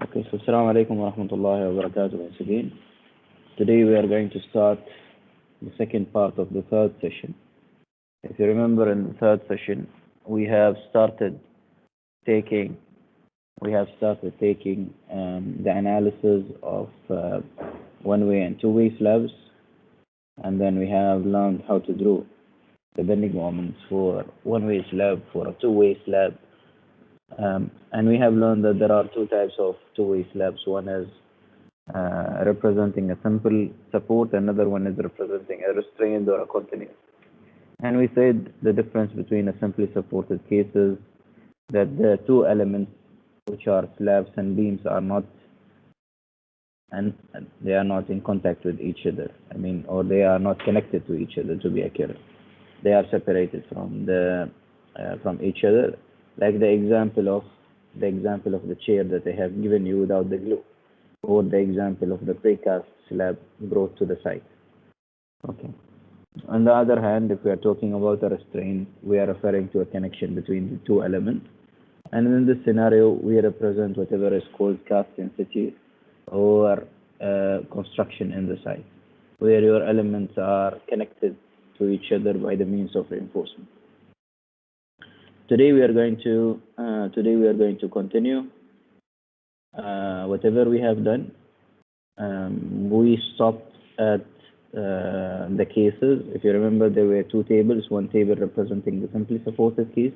Okay, so Assalamu alaikum wa rahmatullahi wa barakatuh once again. Today we are going to start the second part of the third session. If you remember, in the third session we have started taking the analysis of one-way and two-way slabs, and then we have learned how to draw the bending moments for one-way slab, for a two-way slab. And we have learned that there are two types of two-way slabs. One is representing a simple support, another one is representing a restrained or a continuous. And we said the difference between a simply supported case is that the two elements, which are slabs and beams, are not in contact with each other. Or they are not connected to each other, to be accurate. They are separated from each other, like the example of the chair that I have given you without the glue, or the example of the precast slab brought to the site. Okay. On the other hand, if we are talking about a restraint, we are referring to a connection between the two elements. And in this scenario, we represent whatever is called cast in situ or construction in the site, where your elements are connected to each other by the means of reinforcement. Today we are going to continue whatever we have done. We stopped at the cases. If you remember, there were two tables. One table representing the simply supported case.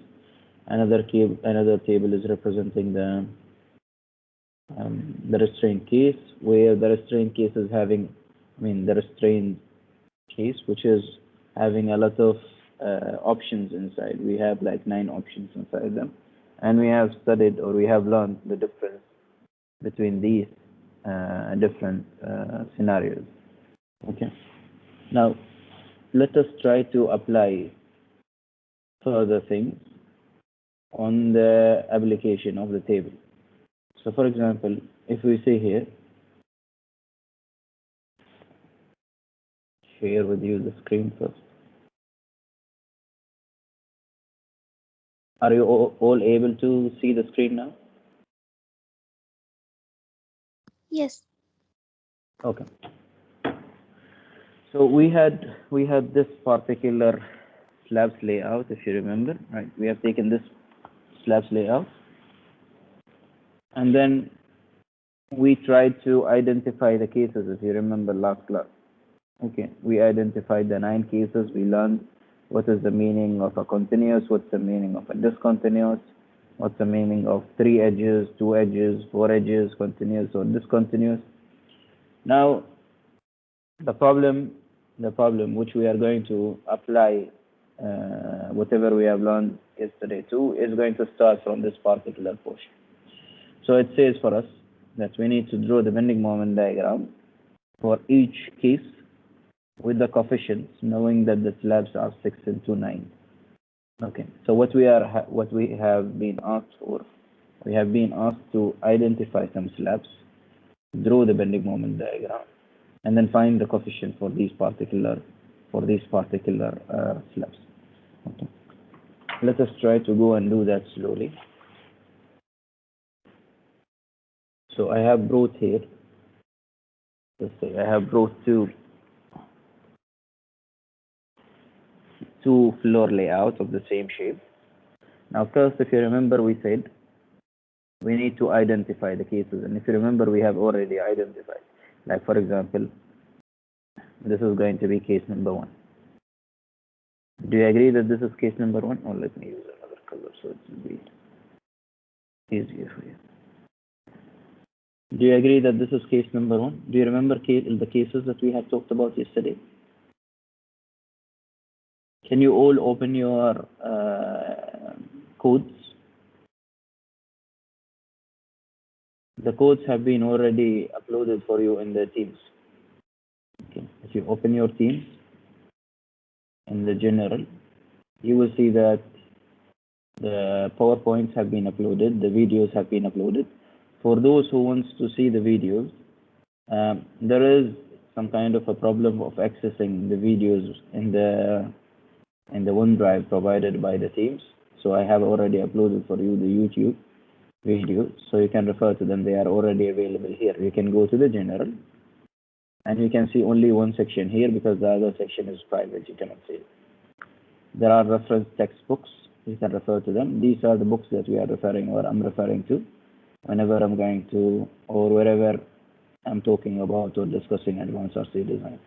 Another table is representing the restrained case, where the restrained case is having, the restrained case, which is having a lot of options inside. We have like 9 options inside them, and we have studied, or we have learned, the difference between these different scenarios. Okay. Now let us try to apply further things on the application of the table. So for example, if we say here, share with you the screen first. Are you all able to see the screen now? Yes. Okay. So we had this particular slabs layout, if you remember, right? We have taken this slabs layout, and then we tried to identify the cases, if you remember last class. Okay, we identified the 9 cases. We learned what is the meaning of a continuous, what's the meaning of a discontinuous, what's the meaning of 3 edges, 2 edges, 4 edges, continuous or discontinuous. Now, the problem which we are going to apply, whatever we have learned yesterday too, is going to start from this particular portion. So it says for us that we need to draw the bending moment diagram for each case with the coefficients, knowing that the slabs are 6 into 9. Okay. So what we have been asked for, we have been asked to identify some slabs, draw the bending moment diagram, and then find the coefficient for these particular slabs. Okay. Let us try to go and do that slowly. So I have brought here, let's say I have brought two floor layouts of the same shape. Now first, if you remember, we said we need to identify the cases, and if you remember, we have already identified. Like for example, this is going to be case number 1. Do you agree that this is case number 1? Or let me use another color so it will be easier for you. Do you agree that this is case number 1? Do you remember the cases that we had talked about yesterday? Can you all open your codes? The codes have been already uploaded for you in the Teams. Okay. If you open your Teams in the general, you will see that the PowerPoints have been uploaded, the videos have been uploaded. For those who wants to see the videos, there is some kind of a problem of accessing the videos in the OneDrive provided by the Teams. So I have already uploaded for you the YouTube. videos, so you can refer to them. They are already available here. You can go to the general, and you can see only one section here because the other section is private. You cannot see it. There are reference textbooks. You can refer to them. These are the books that we are referring or I'm referring to whenever I'm going to or wherever I'm talking about or discussing advanced RC design.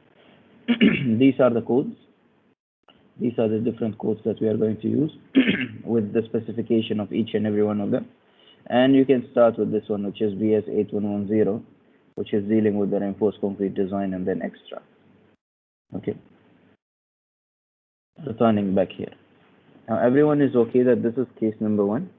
These are the codes. These are the different codes that we are going to use with the specification of each and every one of them. And you can start with this one, which is BS8110, which is dealing with the reinforced concrete design and then extra. Okay. Returning back here. Now everyone is okay that this is case number 1.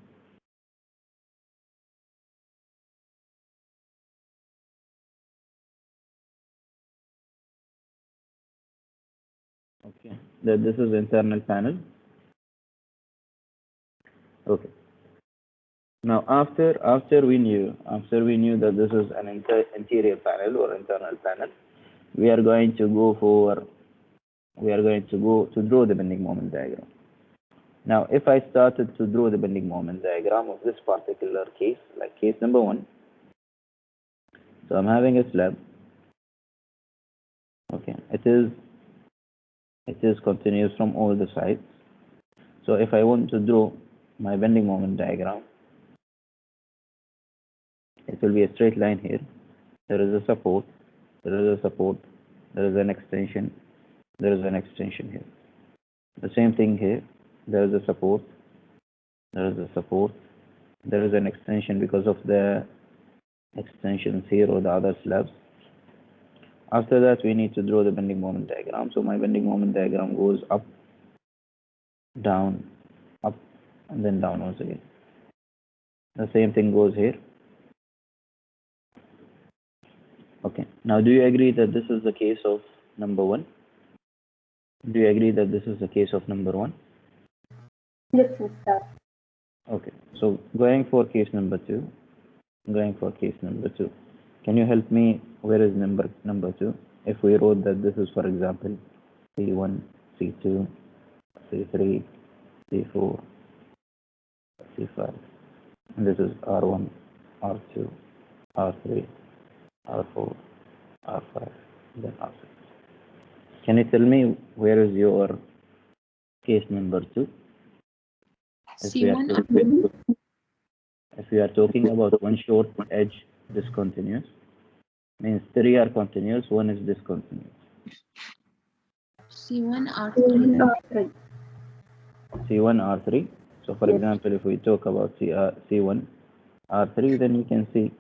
Okay. That this is internal panel. Okay. Now after we knew that this is an interior panel or internal panel, we are going to go to draw the bending moment diagram. Now if I started to draw the bending moment diagram of this particular case, like case number 1, so I'm having a slab. Okay, it is continuous from all the sides. So if I want to draw my bending moment diagram, it will be a straight line here. There is a support, there is a support, there is an extension, there is an extension here. The same thing here. There is a support, there is a support, there is an extension because of the extensions here or the other slabs. After that, we need to draw the bending moment diagram. So my bending moment diagram goes up, down, up, and then down once again. The same thing goes here. Okay. Now, do you agree that this is the case of number 1? Do you agree that this is the case of number 1? Yes, Mr. Okay. So going for case number 2. Can you help me? Where is number 2? If we wrote that this is, for example, C1, C2, C3, C4, C5, and this is R1, R2, R3, R4, R5, then R6. Can you tell me where is your case number 2? If we are talking about one short edge discontinuous, means 3 are continuous, 1 is discontinuous. C1 R3. C1 R3. So for example, if we talk about C1 R3, then you can see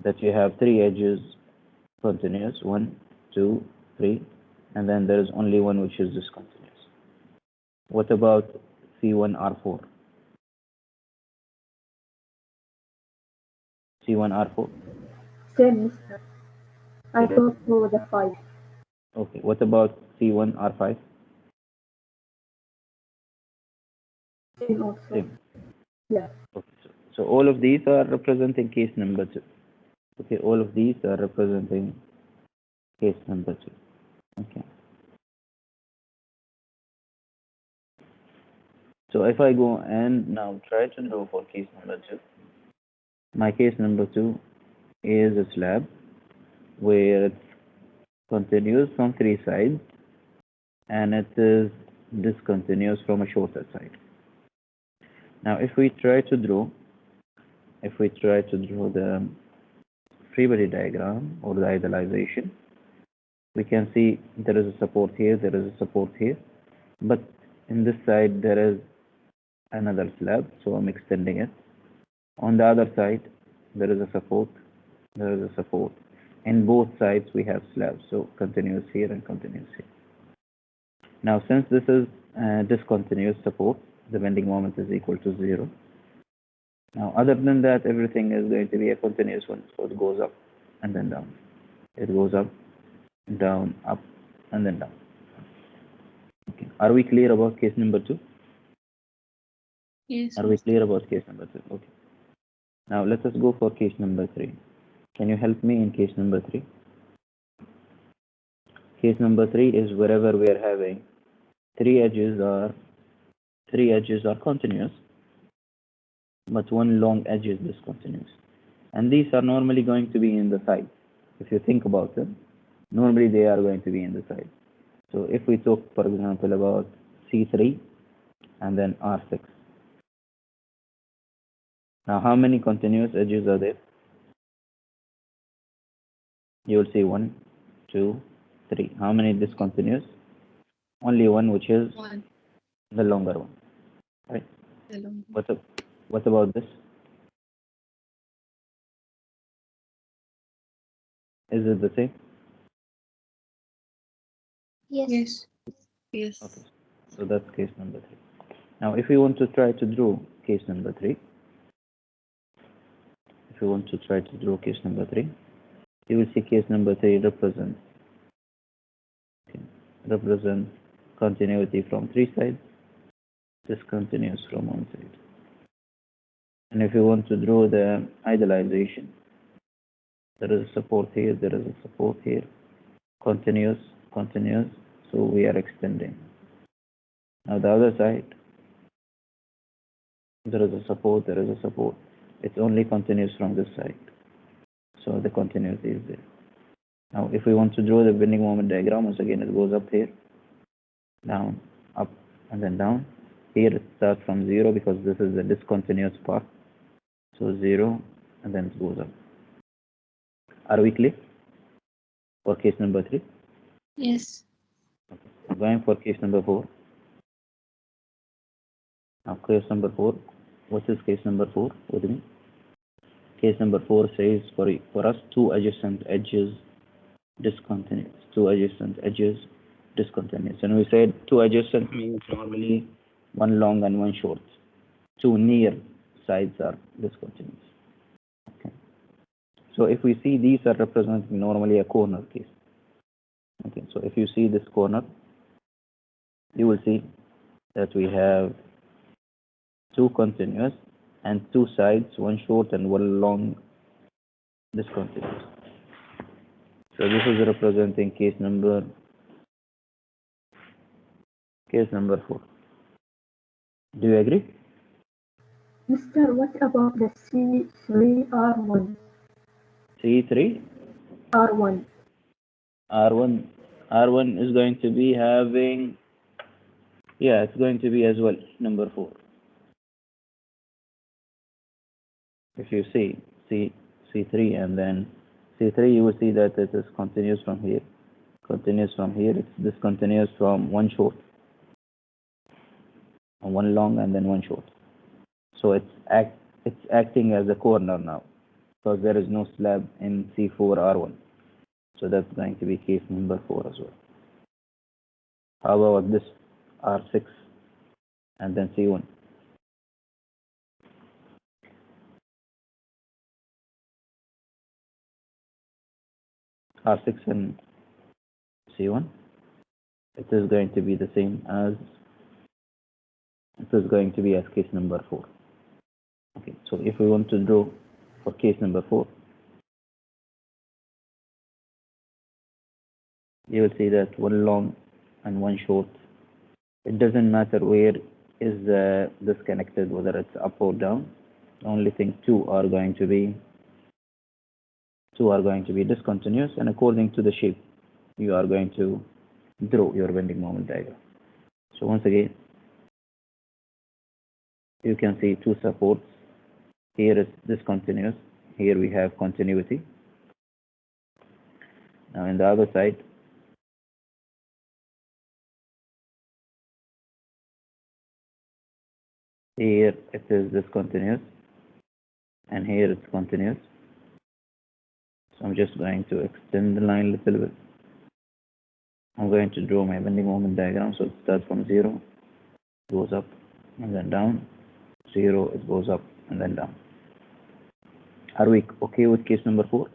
that you have 3 edges continuous, 1, 2, 3, and then there is only one which is discontinuous. What about C1 R4? C1 R4? Same, Mr. I go for the 5. Okay. What about C1 R5? Same also. Same. Yeah. Okay. So all of these are representing case number 2. Okay. All of these are representing case number 2. Okay. So if I go and now try to draw for case number 2, my case number 2 is a slab where it's continuous from 3 sides and it is discontinuous from a shorter side. Now if we try to draw the free body diagram or the idealization, we can see there is a support here, there is a support here, but in this side there is another slab, so I'm extending it. On the other side there is a support, there is a support. In both sides we have slabs, so continuous here and continuous here. Now since this is discontinuous support, the bending moment is equal to 0. Now other than that, everything is going to be a continuous one, so it goes up and then down. It goes up, down, up, and then down. Okay. Are we clear about case number 2? Yes. Are we clear about case number 2? Okay. Now let us go for case number 3. Can you help me in case number 3? Case number 3 is wherever we are having 3 edges are continuous but one long edge is discontinuous. And these are normally going to be in the side. If you think about it, normally they are going to be in the side. So if we talk, for example, about C3 and then R6. Now, how many continuous edges are there? You will see 1, 2, 3. How many discontinuous? Only one, which is 1. the longer one, right? The long. What about this? Is it the same? Yes. Yes. Yes. Okay, so that's case number 3. Now, if we want to try to draw case number 3, you will see case number 3 represents continuity from 3 sides, discontinuous from 1 side. And if you want to draw the idealization, there is a support here, there is a support here, continuous, so we are extending. Now the other side, there is a support, it's only continuous from this side, so the continuity is there. Now if we want to draw the bending moment diagram, once again it goes up here, down, up, and then down. Here it starts from 0 because this is the discontinuous part, so 0, and then it goes up. Are we clear for case number 3? Yes. I'm going for case number 4. Now case number 4, what is case number 4 with me? Case number 4 says for us 2 adjacent edges discontinuous. 2 adjacent edges discontinuous. And we said 2 adjacent means normally 1 long and 1 short. 2 near sides are discontinuous. Okay. So if we see these are representing normally a corner case. Okay, so if you see this corner, you will see that we have 2 continuous and 2 sides, 1 short and 1 long discontinuous. So this is representing case number 4. Do you agree? Mister, what about the C3R1? C3 R1. R1 is going to be having, yeah, it's going to be as well number 4. If you see C3 and then C3, you will see that it is continuous from here, it's discontinuous from 1 short, 1 long and then 1 short. So it's acting as a corner now because there is no slab in C4R1. So that's going to be case number 4 as well. How about this R6 and then C1? R6 and C1, it is going to be the same as, it is going to be as case number 4. Okay, so if we want to draw for case number 4, you will see that 1 long and 1 short. It doesn't matter where is this connected, whether it's up or down. The only thing 2 are going to be discontinuous, and according to the shape, you are going to draw your bending moment diagram. So once again, you can see 2 supports. Here is discontinuous. Here we have continuity. Now in the other side, here it is discontinuous, and here it's continuous. So I'm just going to extend the line a little bit. I'm going to draw my bending moment diagram. So it starts from 0, goes up and then down. 0, it goes up and then down. Are we okay with case number 4?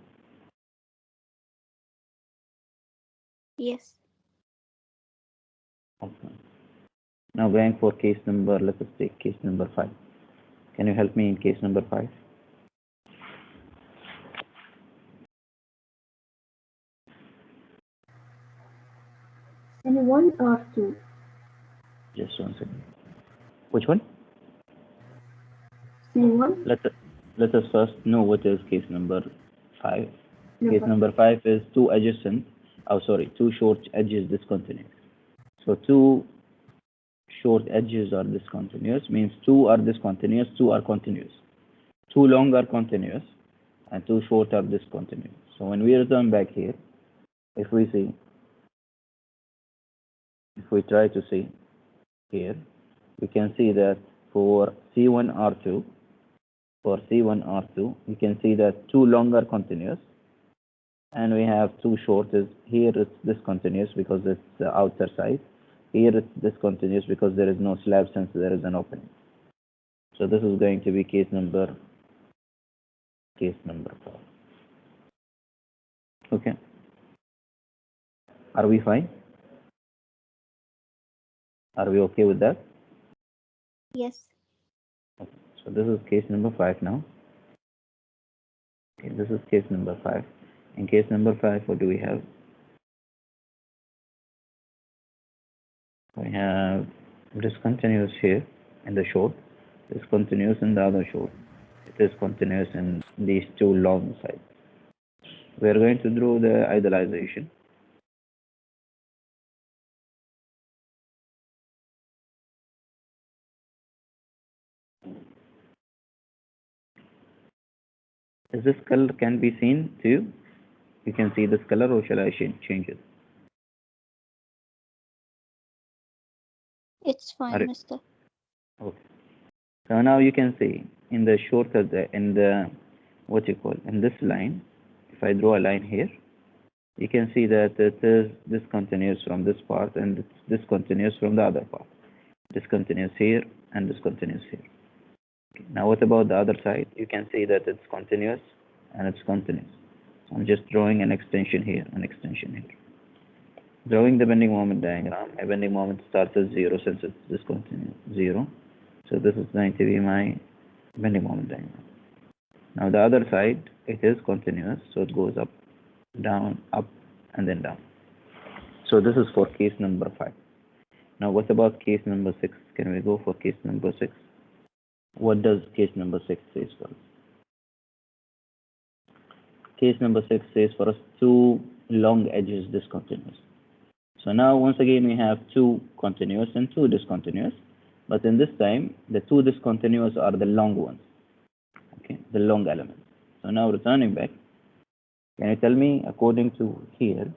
Yes. Okay. Now going for case number, let us take case number 5. Can you help me in case number 5? C1R2. Just one second. Which one? C1. Let us first know what is case number 5. No, Case number 5 is two short edges discontinuous. So two short edges are discontinuous, means two are discontinuous, two are continuous. Two long are continuous, and two short are discontinuous. So when we return back here, if we try to see here, we can see that for C1R2, you can see that two long are continuous, and we have two short. Here it's discontinuous because it's the outer side. Here it's discontinuous because there is no slab since there is an opening. So this is going to be case number 4. Okay. Are we fine? Are we okay with that? Yes. Okay. So this is case number 5 now. Okay, this is case number 5. In case number 5, what do we have? We have discontinuous here in the short, discontinuous in the other short. It is continuous in these two long sides. We are going to draw the idealization. Is this color can be seen to you? You can see this color, or shall I change it? It's fine, mister. Okay. So now you can see in the shorter, in this line, if I draw a line here, you can see that it is discontinuous from this part and it's discontinuous from the other part. Discontinuous here and discontinuous here. Okay. Now what about the other side? You can see that it's continuous and it's continuous. So I'm just drawing an extension here, an extension here. Drawing the bending moment diagram, a bending moment starts at 0 since it's discontinuous, 0. So this is going to be my bending moment diagram. Now the other side, it is continuous, so it goes up, and then down. So this is for case number 5. Now what about case number 6? Can we go for case number 6? What does case number 6 says for us? Case number 6 says for us two long edges discontinuous. So now once again we have two continuous and two discontinuous, but in this time the two discontinuous are the long ones, okay, the long elements. So now returning back, can you tell me according to here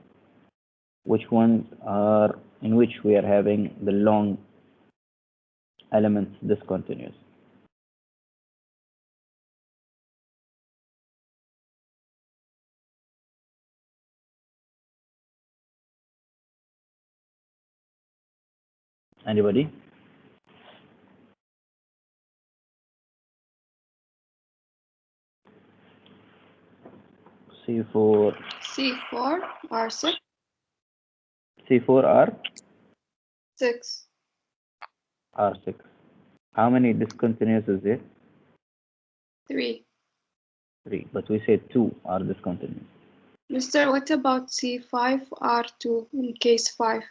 which ones are in which we are having the long elements discontinuous? Anybody? C4 C4 R6. R 6. R6. How many discontinuous is there? 3. 3. But we said 2 are discontinuous. Mister, what about C5 R2 in case 5?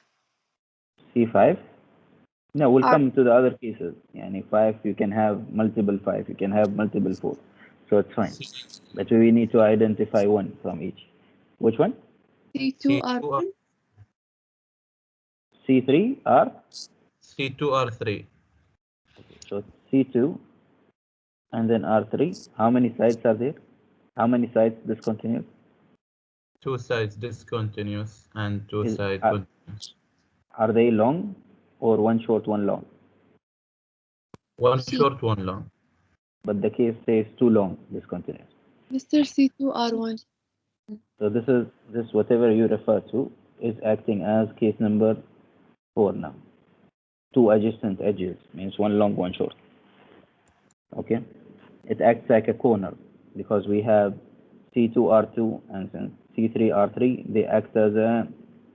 C5? No, we'll R come to the other cases. Yani 5, you can have multiple 5, you can have multiple 4. So it's fine. But we need to identify one from each. Which one? C2 R1. C3 R? C2 R3. Okay, so C2 and then R3. How many sides are there? How many sides discontinuous? 2 sides discontinuous and 2 sides continuous. Are they long or one short, one long? One short, one long. But the case says 2 long discontinuous. Mister, C2 R1. So this whatever you refer to is acting as case number 4 now. 2 adjacent edges means one long, one short. Okay, it acts like a corner because we have C2 R2 and C3 R3. They act as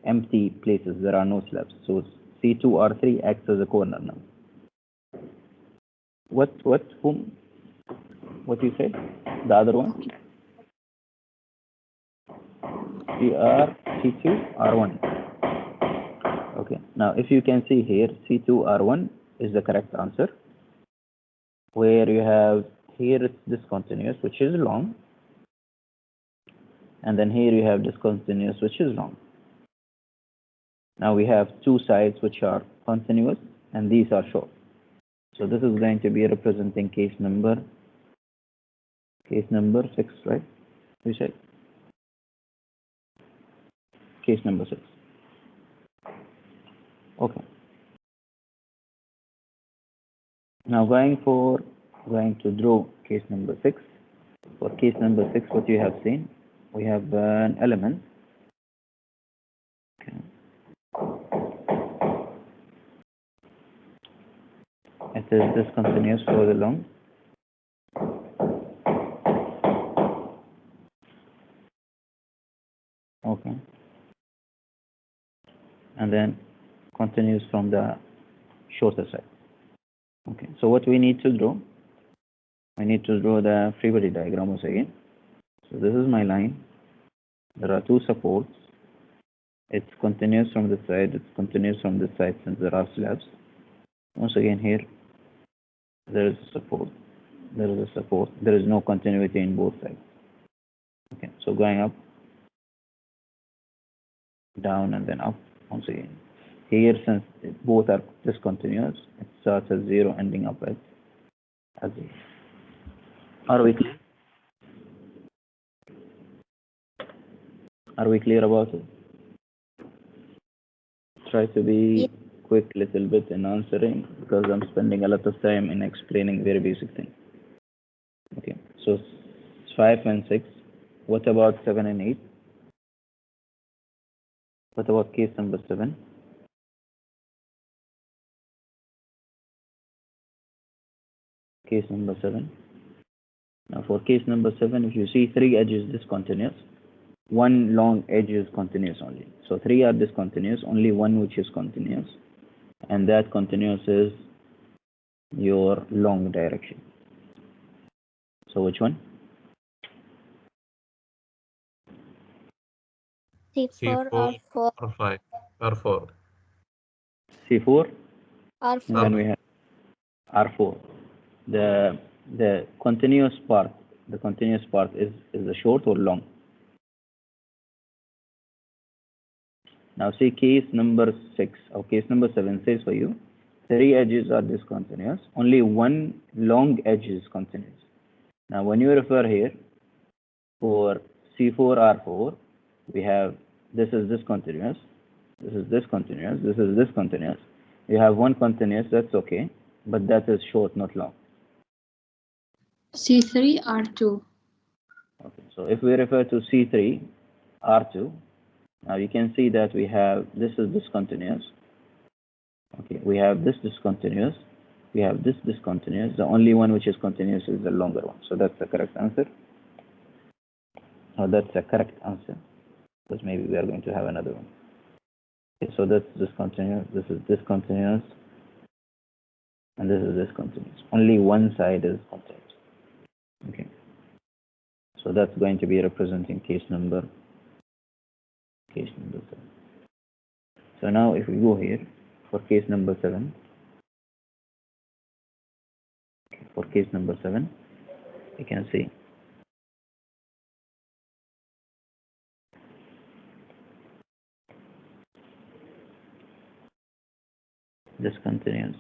empty places. There are no slabs. So C2 R3 acts as a corner now. What you said? The other one? C2 R1. Okay. Now if you can see here, C2 R1 is the correct answer. Where you have here it's discontinuous, which is long, and then here you have discontinuous, which is long. Now we have two sides which are continuous, and these are short. So this is going to be representing case number 6, right? We said case number 6. Okay. Now going to draw case number 6. For case number 6, what you have seen, we have an element. Okay. It is discontinuous for the long. Okay. And then continues from the shorter side. Okay. So what we need to draw, I need to draw the free body diagram once again. So this is my line. There are two supports. It's continuous from this side. It's continuous from this side since there are slabs. Once again here, there is a support. There is a support. There is no continuity in both sides. Okay. So going up, down, and then up once again. Here, since both are discontinuous, it starts at 0, ending up at 0. Are we clear? Are we clear about it? Try to be quick little bit in answering because I'm spending a lot of time in explaining very basic things. Okay, so 5 and 6. What about 7 and 8? What about case number 7? Case number 7. Now for case number 7, if you see 3 edges discontinuous, 1 long edge is continuous only. So 3 are discontinuous, only 1 which is continuous. And that continuous is your long direction. So which one? C4 R4 R5, R4. C4, R4 and then we have R4. The continuous part is the short or long? Now see case number 6 or case number 7 says for you 3 edges are discontinuous, only 1 long edge is continuous. Now when you refer here for C4 R4, we have this is discontinuous, this is discontinuous, this is discontinuous. You have 1 continuous, that's okay, but that is short, not long. C3 R2. Okay, so if we refer to C3 R2, now you can see that we have this is discontinuous. Okay, we have this discontinuous, we have this discontinuous. The only one which is continuous is the longer one. So that's the correct answer. Oh, that's the correct answer. Because maybe we are going to have another one. Okay, so that's discontinuous, this is discontinuous, and this is discontinuous. Only one side is continuous. Okay. So that's going to be representing case number 7. So now if we go here for case number 7, you can see discontinuous.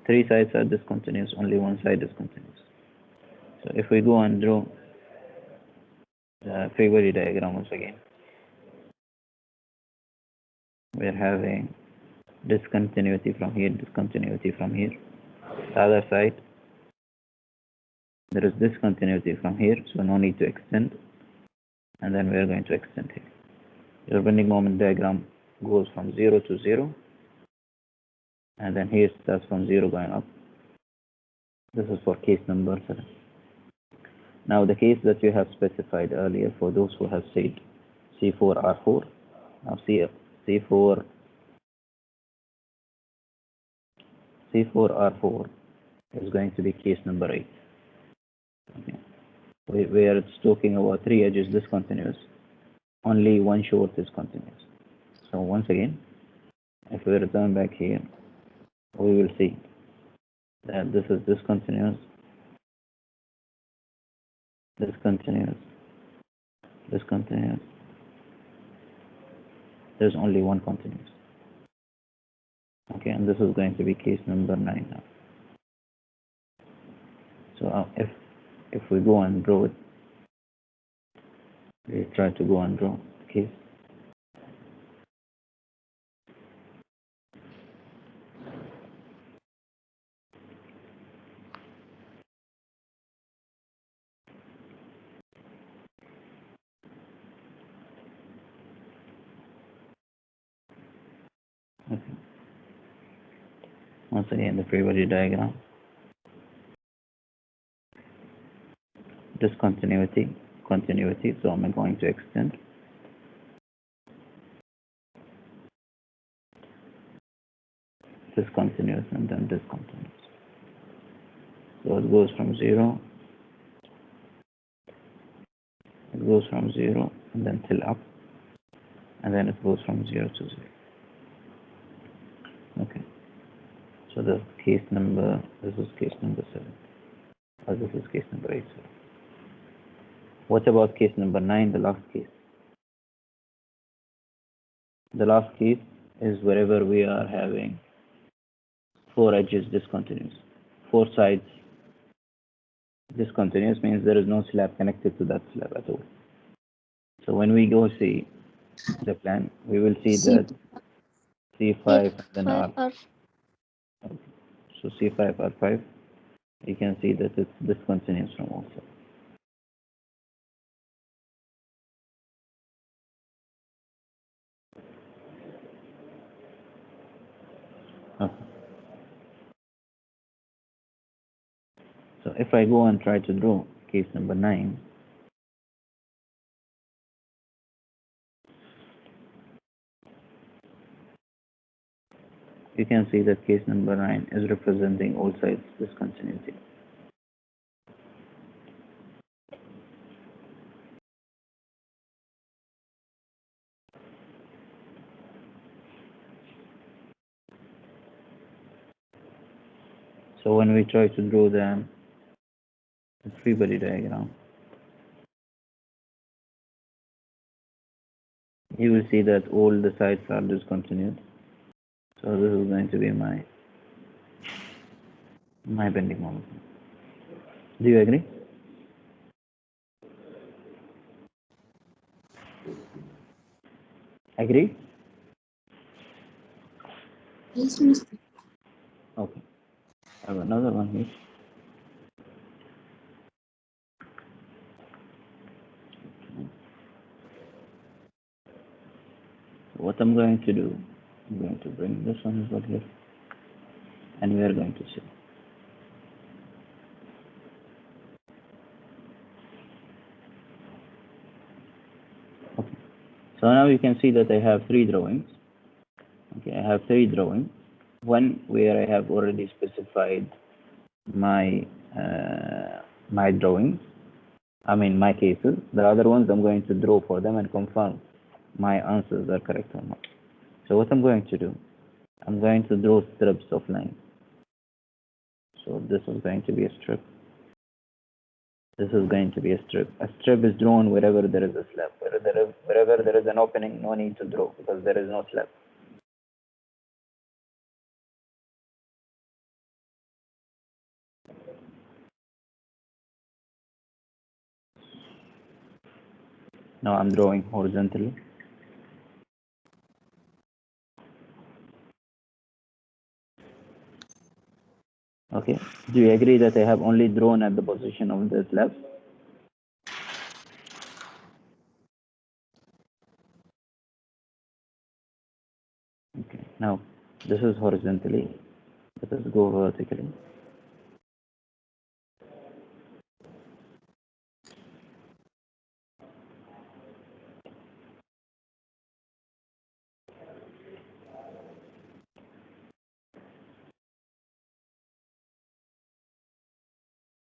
3 sides are discontinuous, only one side is continuous. So if we go and draw the free body diagram once again, we are having discontinuity from here, discontinuity from here. The other side, there is discontinuity from here, so no need to extend. And then we are going to extend here. Your bending moment diagram goes from 0 to 0. And then here starts from 0 going up. This is for case number 7. Now the case that you have specified earlier for those who have said C4 R4. Now C4 R4 is going to be case number 8. Okay. Where it's talking about 3 edges discontinuous, only one short is continuous. So once again, if we return back here, we will see that this is discontinuous, discontinuous, discontinuous. There's only one continuous. Okay, and this is going to be case number 9 now. So if we go and draw it, we try to go and draw the case. Okay. Once again, the free body diagram. Discontinuity, continuity. So I'm going to extend. Discontinuous and then discontinuous. So it goes from 0. It goes from 0 and then till up. And then it goes from 0 to 0. Okay. So this is case number 7. Or this is case number 8. Sorry. What about case number 9, the last case? The last case is wherever we are having 4 edges discontinuous. 4 sides discontinuous means there is no slab connected to that slab at all. So when we go see the plan, we will see that C5 and then R. Okay. So C5, R5, you can see that it's discontinuous from all sides. Okay. So if I go and try to draw case number 9, you can see that case number 9 is representing all sides discontinuity. So when we try to draw the free body diagram, you will see that all the sides are discontinued. So this is going to be my bending moment. Do you agree? Agree? Yes, Mr. Okay. I have another one here. So what I'm going to do, I'm going to bring this one as well here, and we are going to see. Okay. So now you can see that I have 3 drawings. Okay, I have 3 drawings. One where I have already specified my my drawings. I mean my cases. The other ones I'm going to draw for them and confirm my answers are correct or not. So what I'm going to do, I'm going to draw strips of lines. So this is going to be a strip. This is going to be a strip. A strip is drawn wherever there is a slab. Wherever there is an opening, no need to draw because there is no slab. Now I'm drawing horizontally. Okay. Do you agree that I have only drawn at the position of the slab? Okay. Now this is horizontally. Let us go vertically.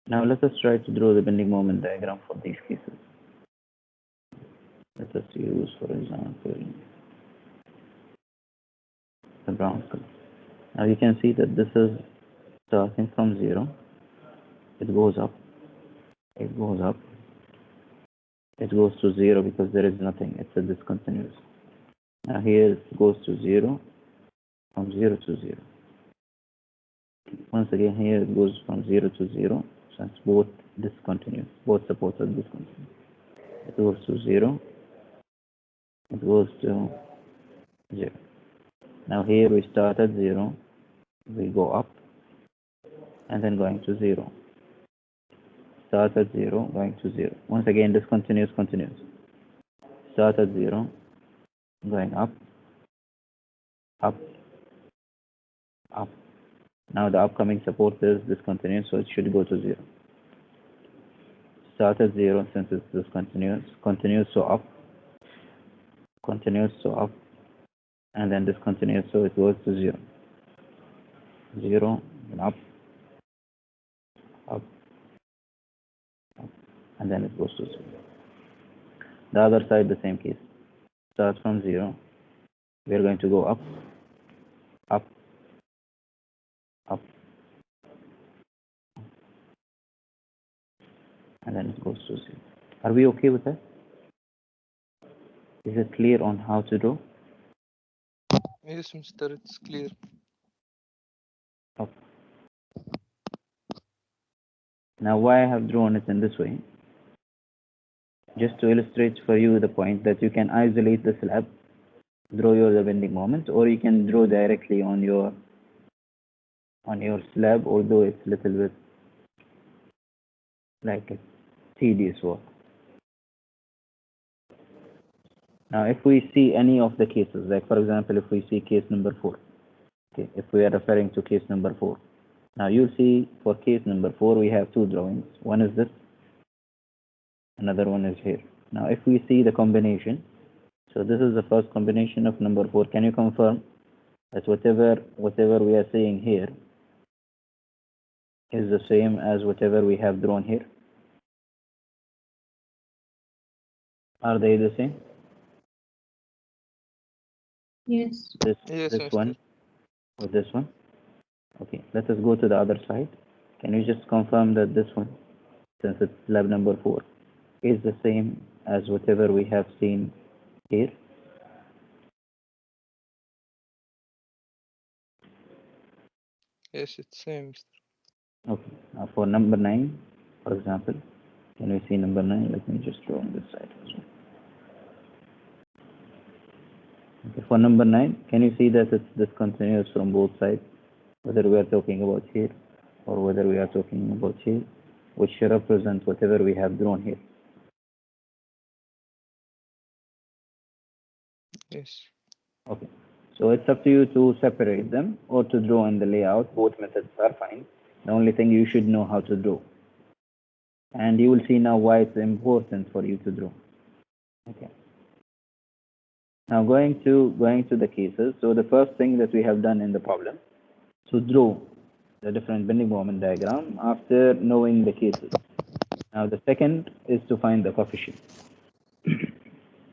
Now let us try to draw the bending moment diagram for these cases. Let us use, for example, the brown color. Now you can see that this is starting from 0, it goes up, it goes up, it goes to 0 because there is nothing, it's a discontinuous. Now here it goes to 0, from 0 to 0. Once again here it goes from 0 to 0, so it's both discontinuous, both supports are discontinuous. It goes to 0, it goes to 0. Now here we start at 0, we go up, and then going to 0. Start at 0, going to 0. Once again discontinuous, continuous. Start at 0, going up, up, up. Now the upcoming support is discontinuous, so it should go to 0. Start at 0 since it's discontinuous, continuous, so up, continuous, so up, and then discontinuous, so it goes to 0. 0, and up, up, up, and then it goes to 0. The other side, the same case. Start from 0. We are going to go up, up, up, and then it goes to 0. Are we okay with that? Is it clear on how to do? Yes, Mr. It's clear. Okay. Now why I have drawn it in this way? Just to illustrate for you the point that you can isolate the slab, draw your bending moment, or you can draw directly on your slab, although it's a little bit like a tedious work. Now if we see any of the cases, like for example if we see case number 4, okay, if we are referring to case number 4, now you'll see for case number 4 we have two drawings. One is this, another one is here. Now if we see the combination, so this is the first combination of number 4. Can you confirm that whatever we are seeing here is the same as whatever we have drawn here? Are they the same? Yes. Yes, This Mr. one or this one? Okay, let us go to the other side. Can you just confirm that this one, since it's slab number 4, is the same as whatever we have seen here? Yes, it's same, Mr. Okay, now for number 9, for example, can we see number 9? Let me just draw on this side as well. Okay, for number 9, can you see that it's discontinuous from both sides, whether we are talking about here or whether we are talking about here, which represents whatever we have drawn here? Yes. Okay, so it's up to you to separate them or to draw in the layout. Both methods are fine. The only thing you should know how to draw. And you will see now why it's important for you to draw. Okay. Now going to the cases. So the first thing that we have done in the problem, to draw the different bending moment diagram after knowing the cases. Now the second is to find the coefficient.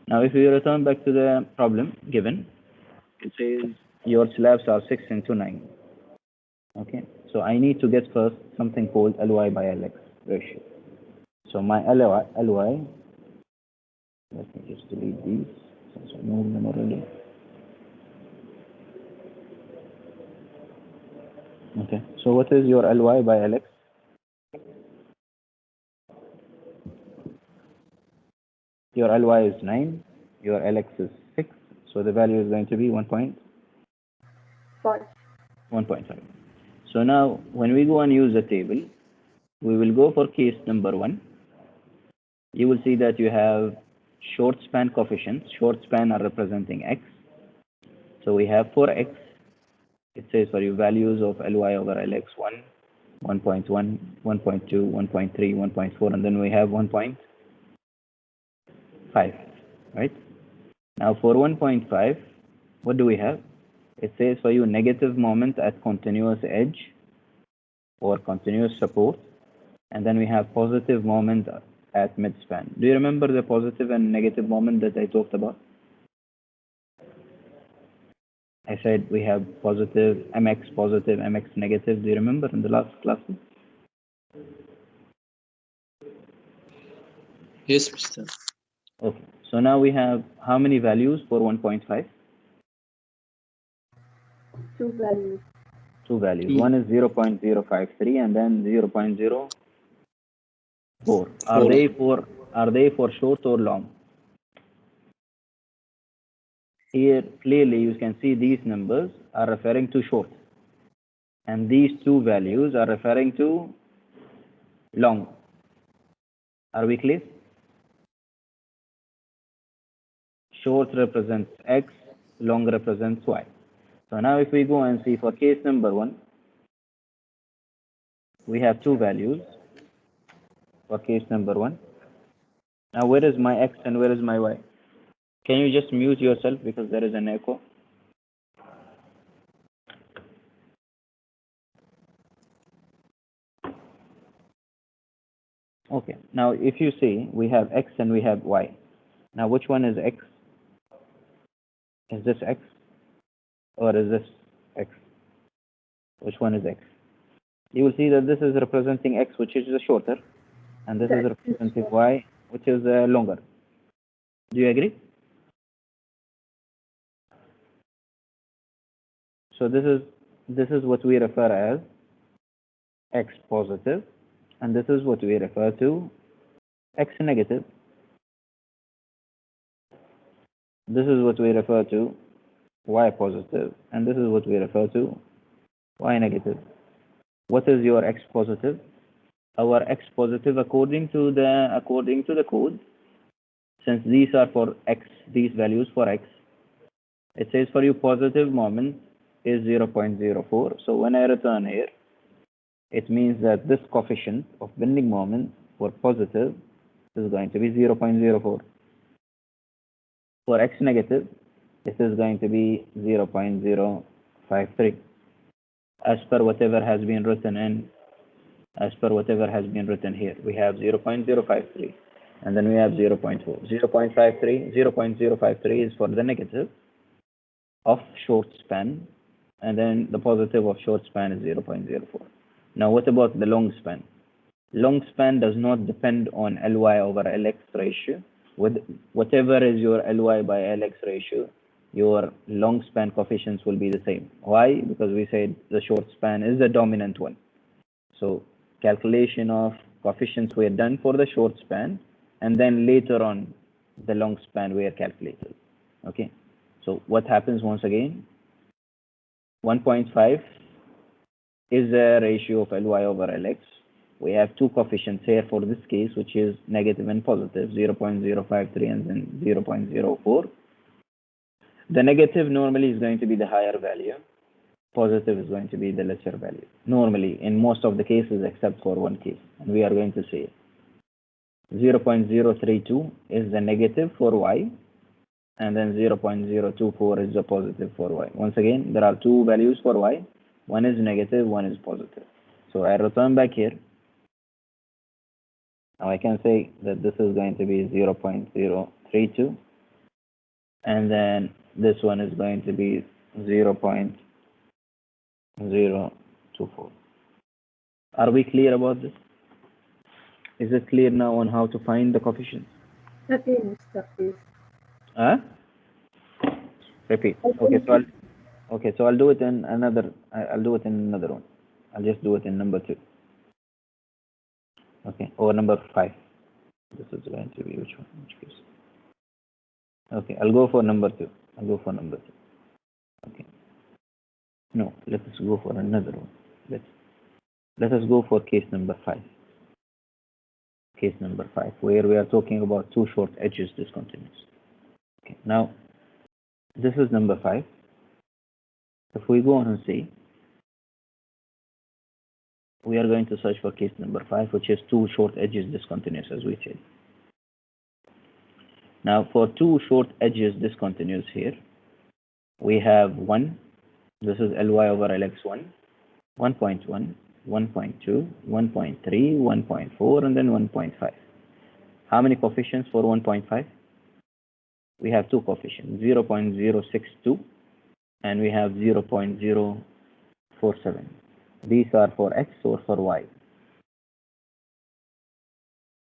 Now if we return back to the problem given, it says your slabs are 6 into 9. Okay, so I need to get first something called Ly by Lx ratio. So my Ly, let me just delete these since I know them already. Okay, so what is your Ly by Lx? Your Ly is 9, your Lx is 6, so the value is going to be 1.5. So now when we go and use the table, we will go for case number 1. You will see that you have short span coefficients. Short span are representing x. So we have for x, it says for you values of Ly over Lx 1, 1.1, 1.2, 1.3, 1.4, and then we have 1.5, right? Now for 1.5, what do we have? It says for you negative moment at continuous edge or continuous support, and then we have positive moment at midspan. Do you remember the positive and negative moment that I talked about? I said we have positive mx negative. Do you remember in the last class? Yes, Mr. Okay. So now we have how many values for 1.5? Two values. Two values. Two. One is 0.053 and then 0.04. Are they for short or long? Here clearly you can see these numbers are referring to short, and these two values are referring to long. Are we clear? Short represents x, long represents y. So now if we go and see for case number 1, we have two values for case number 1. Now where is my x and where is my y? Can you just mute yourself because there is an echo? Okay, now if you see, we have x and we have y. Now which one is x? Is this x or is this x? Which one is x? You will see that this is representing x, which is the shorter, and this is representing y, which is longer. Do you agree? So this is what we refer as x positive, and this is what we refer to x negative. This is what we refer to y positive, and this is what we refer to y negative. What is your x positive? Our x positive according to the code, since these are for x, these values for x, it says for you positive moment is 0.04. So when I return here, it means that this coefficient of bending moment for positive is going to be 0.04. For x negative, this is going to be 0.053 as per whatever has been written here. We have 0.053 and then we have 0.4. 0.53 is for the negative of short span, and then the positive of short span is 0.04. Now what about the long span? Long span does not depend on Ly over Lx ratio. With whatever is your Ly by Lx ratio, your long span coefficients will be the same. Why? Because we said the short span is the dominant one. So calculation of coefficients were done for the short span, and then later on the long span were calculated. Okay. So what happens once again? 1.5 is a ratio of Ly over Lx. We have two coefficients here for this case, which is negative and positive, 0.053 and then 0.04. The negative normally is going to be the higher value. Positive is going to be the lesser value. Normally, in most of the cases except for one case. And we are going to say 0.032 is the negative for y, and then 0.024 is the positive for y. Once again, there are two values for y. One is negative, one is positive. So I return back here. Now I can say that this is going to be 0.032, and then this one is going to be 0.024. Are we clear about this? Is it clear now on how to find the coefficients? Again, Mr. Please. Huh? Repeat. Okay, so I'll do it in another. I'll do it in another one. I'll just do it in number 2. Okay, or number 5. This is going to be which one? Which case? Okay, I'll go for number 2. Okay. No, let us go for another one. Let us go for case number 5. Case number 5, where we are talking about two short edges discontinuous. Okay, now this is number 5. If we go on and see, we are going to search for case number 5, which is two short edges discontinuous, as we said. Now, for two short edges discontinuous here, we have 1. This is Ly over Lx1, 1.1, 1.2, 1.3, 1.4, and then 1.5. How many coefficients for 1.5? We have two coefficients, 0.062 and we have 0.047. These are for x or for y.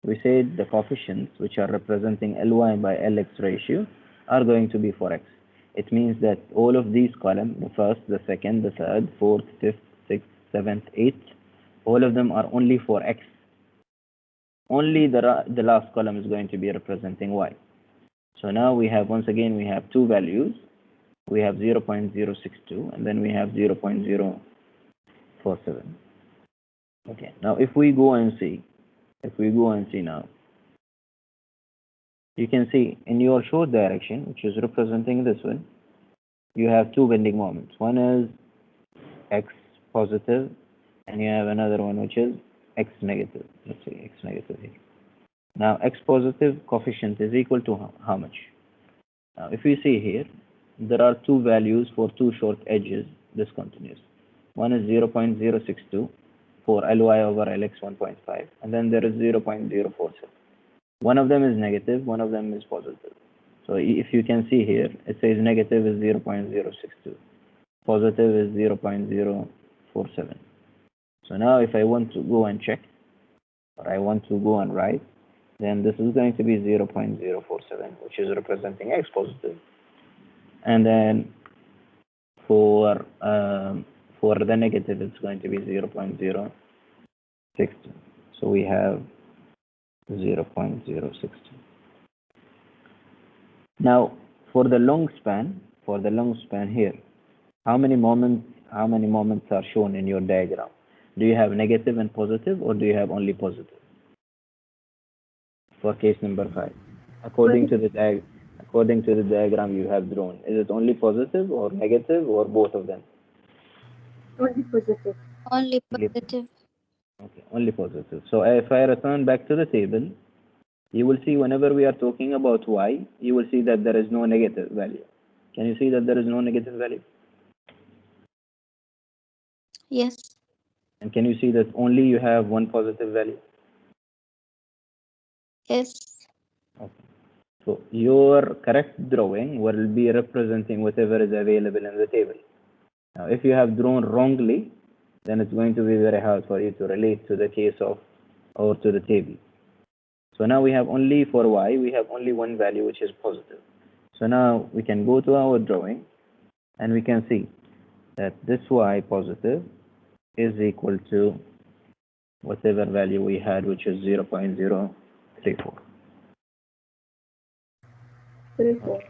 We said the coefficients which are representing Ly by Lx ratio are going to be for x. It means that all of these columns, the first, the second, the third, fourth, fifth, sixth, seventh, eighth, all of them are only for x. Only the last column is going to be representing y. So now we have, once again, we have two values. We have 0.062 and then we have 0.047. Okay, now if we go and see now, you can see in your short direction, which is representing this one, you have two bending moments. One is x positive, and you have another one which is x negative. Let's say x negative here. Now x positive coefficient is equal to how much? Now if we see here, there are two values for two short edges discontinuous. One is 0.062 for Ly over Lx 1.5, and then there is 0.047. One of them is negative, one of them is positive. So if you can see here, it says negative is 0.062, positive is 0.047. So now if I want to go and check, or I want to go and write, then this is going to be 0.047, which is representing x positive. And then for the negative, it's going to be 0.062. So we have 0.062. Now for the long span here, how many moments are shown in your diagram? Do you have negative and positive, or do you have only positive? For case number 5, according to the diagram you have drawn, is it only positive or negative or both of them? Only positive. Only positive. Okay, only positive. So if I return back to the table, you will see whenever we are talking about y, you will see that there is no negative value. Can you see that there is no negative value? Yes. And can you see that only you have one positive value? Yes. Okay. So your correct drawing will be representing whatever is available in the table. Now, if you have drawn wrongly, then it's going to be very hard for you to relate to the case of, or to the table. So now we have only for y, we have only one value which is positive. So now we can go to our drawing and we can see that this y positive is equal to whatever value we had, which is 0.034. 34.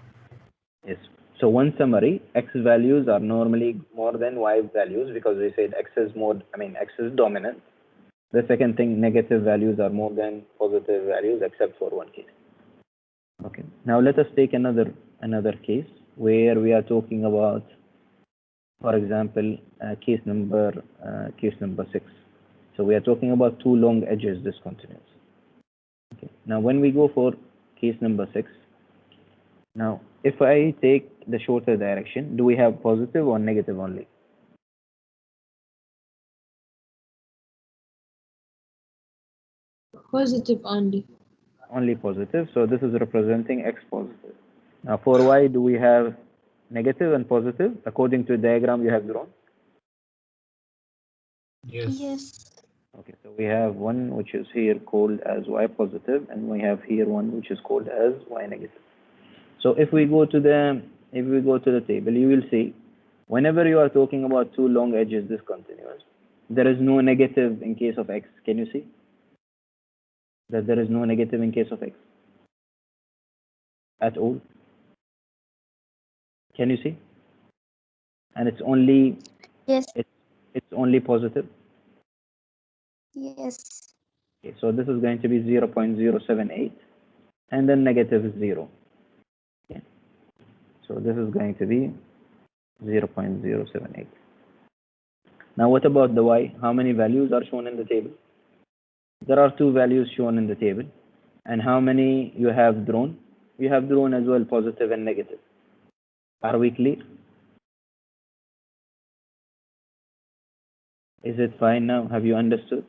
Yes. So one summary, x values are normally more than y values because we said x is dominant. The second thing, negative values are more than positive values except for one case. Okay. Now let us take another case where we are talking about, for example, case number 6. So we are talking about two long edges discontinuous. Okay. Now when we go for case number 6, now if I take the shorter direction, do we have positive or negative only? Positive only. Only positive. So this is representing x positive. Now for y, do we have negative and positive according to the diagram you have drawn? Yes. Yes. Okay, so we have one which is here called as y positive, and we have here one which is called as y negative. So if we go to the table, you will see whenever you are talking about two long edges discontinuous, there is no negative in case of x. Can you see that there is no negative in case of x at all? Can you see? And it's only Yes. it's only positive. Yes. Okay, so this is going to be 0.078, and then negative is 0. Okay. So this is going to be 0.078. Now what about the y? How many values are shown in the table? There are two values shown in the table. And how many you have drawn? You have drawn as well positive and negative. Are we clear? Is it fine now? Have you understood?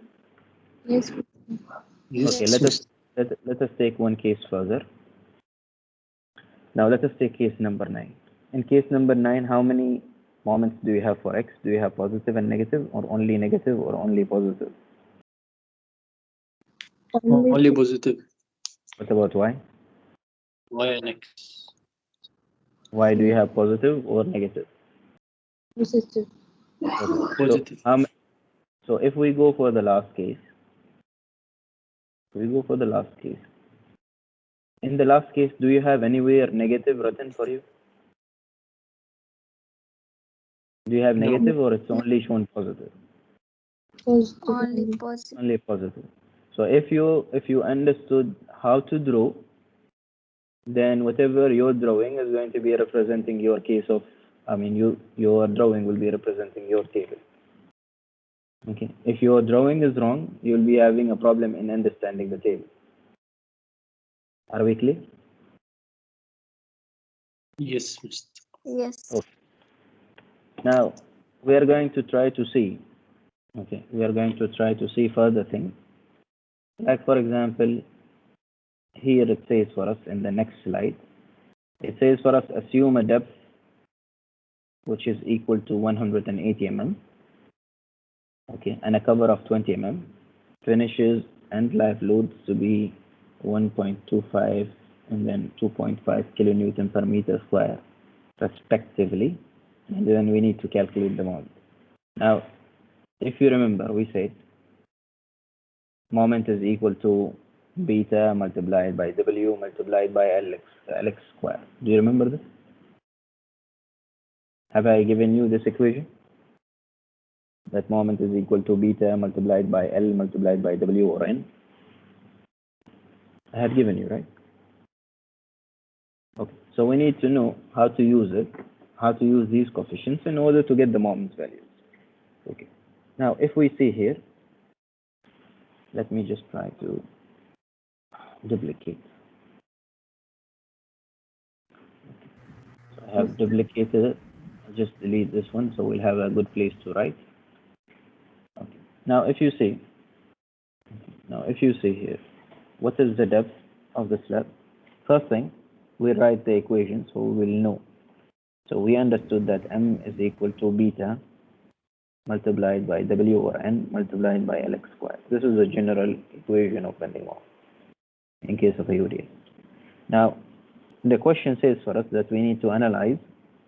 Yes. Okay, let us take one case further. Now let us take case number 9. in case number 9, how many moments do you have for x? Do you have positive and negative, or only negative, or only positive? Only positive. What about y? Y and X. Why do you have positive or negative? Positive. Okay. Positive. So if we go for the last case, in the last case, do you have anywhere negative written for you? Do you have No. negative, or it's only shown positive? Positive. Only positive. Only positive. So if you understood how to draw, then whatever you're drawing is going to be representing your case of, your drawing will be representing your table. Okay. If your drawing is wrong, you'll be having a problem in understanding the table. Are we clear? Yes, Mr. Yes. Okay. Now we are going to try to see. Okay, we are going to try to see further things. Like for example, here it says for us in the next slide, it says for us assume a depth which is equal to 180 mm. Okay, and a cover of 20 mm. Finishes and live loads to be 1.25 and then 2.5 kilonewton per meter square respectively, and then we need to calculate the moment. Now if you remember, we said moment is equal to beta multiplied by W multiplied by Lx square. Do you remember this? Have I given you this equation? That moment is equal to beta multiplied by L multiplied by W or N? I have given you, right? Okay, so we need to know how to use it, how to use these coefficients in order to get the moment values. Okay, now if we see here, let me just try to duplicate. So I have duplicated it. I'll just delete this one so we'll have a good place to write. Okay. Now if you see here, what is the depth of the slab? First thing, we write the equation so we will know. So we understood that m is equal to beta multiplied by W or N multiplied by Lx squared. This is a general equation of bending moment in case of a UDL. Now, the question says for us that we need to analyze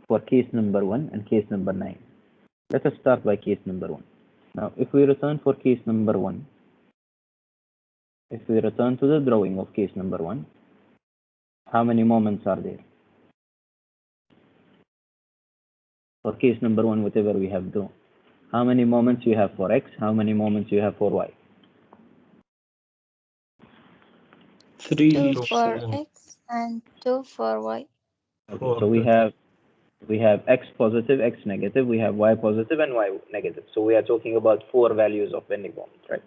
for case number 1 and case number 9. Let us start by case number 1. Now, if we return for case number 1, if we return to the drawing of case number 1, how many moments are there? For case number 1, whatever we have drawn, how many moments you have for x, how many moments you have for y? 3. 2 Two for more. X and 2 for Y. Okay, Four so we total. have x positive, x negative, we have y positive and y negative. So we are talking about 4 values of bending moment, right?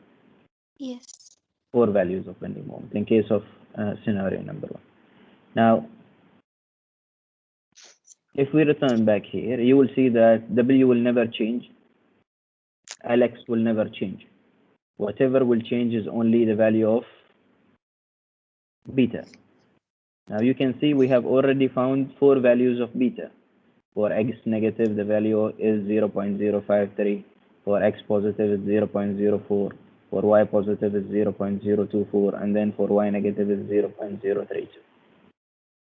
Yes. 4 values of bending moment in case of scenario number 1. Now, if we return back here, you will see that W will never change, Lx will never change. Whatever will change is only the value of beta. Now you can see we have already found 4 values of beta. For x negative, the value is 0.053. For x positive, is 0.04. For y positive, is 0.024. And then for y negative, is 0.032.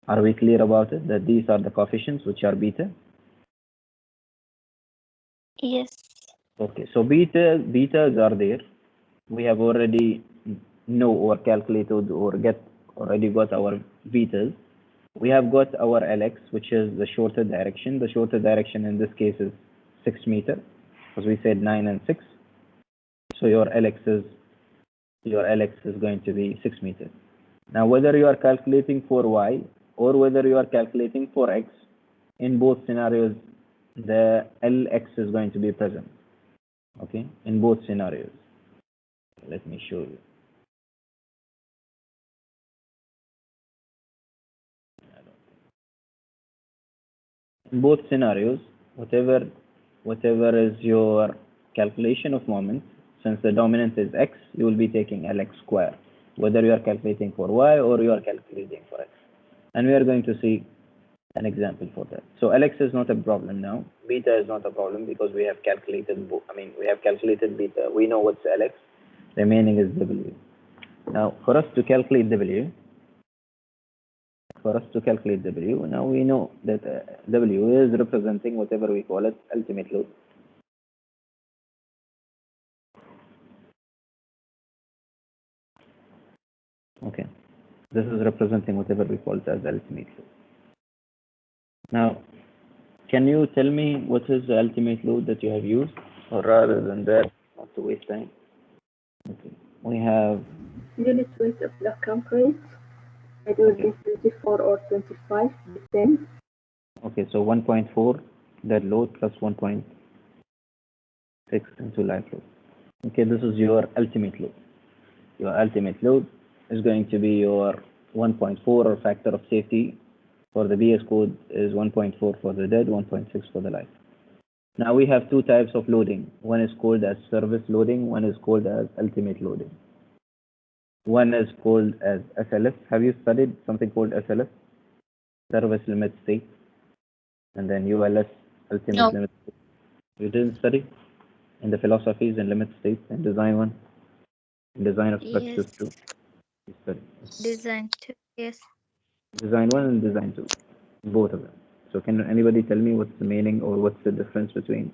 Are we clear about it? That these are the coefficients which are beta? Yes. Okay, so betas are there. We have already know or calculated or already got our betas. We have got our Lx, which is the shorter direction. The shorter direction in this case is 6 meter, because we said 9 and 6. So your Lx is going to be 6 meters. Now, whether you are calculating for y or whether you are calculating for x, in both scenarios, the Lx is going to be present. Okay, in both scenarios. Let me show you. In both scenarios, whatever is your calculation of moment, since the dominant is x, you will be taking Lx square, whether you are calculating for y or you are calculating for x. And we are going to see an example for that. So Lx is not a problem now. Beta is not a problem because we have calculated. We have calculated beta. We know what's Lx. Remaining is W. Now, for us to calculate W, now we know that W is representing whatever we call it ultimate load. Okay, this is representing whatever we call it as ultimate load. Now, can you tell me what is the ultimate load that you have used, or rather than that, not to waste time? Okay, we have Unit weight of the concrete. It will be 24 or 25, depends. okay, so 1.4 dead load plus 1.6 into live load. Okay, this is your ultimate load. Your ultimate load is going to be your 1.4 or factor of safety. For the BS code is 1.4 for the dead, 1.6 for the live. Now we have two types of loading. One is called as service loading, one is called as ultimate loading. One is called as SLS. Have you studied something called SLS? Service limit state. And then ULS, ultimate No. limit state. You didn't study in the philosophies and limit states and design one? In design of structures Yes. too. You study. Design 2. Yes. Design one and design two. Both of them. So can anybody tell me what's the meaning or what's the difference between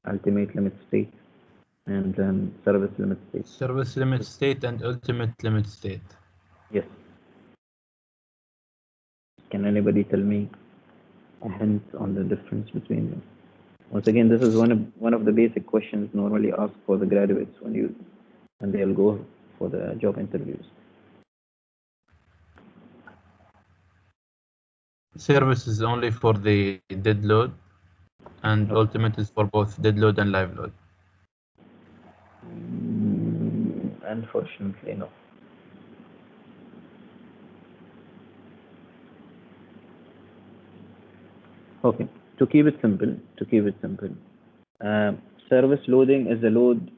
ultimate limit state and service limit state? Service limit state and ultimate limit state. Yes. Can anybody tell me a hint on the difference between them? Once again, this is one of the basic questions normally asked for the graduates when they'll go for the job interviews. Service is only for the dead load, and ultimate is for both dead load and live load. Unfortunately, no. Okay, to keep it simple, service loading is the load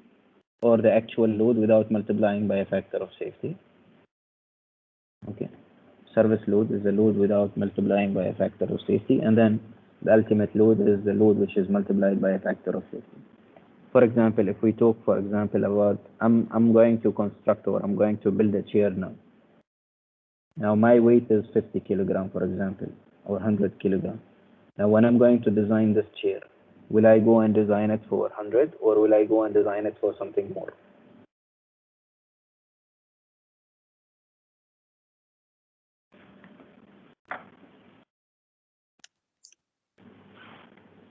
or the actual load without multiplying by a factor of safety. Okay, service load is the load without multiplying by a factor of safety, and then the ultimate load is the load which is multiplied by a factor of safety. For example, if we talk, for example, about I'm going to construct or I'm going to build a chair now. Now my weight is 50 kilogram, for example, or 100 kilogram. Now when I'm going to design this chair, will I go and design it for 100 or will I go and design it for something more?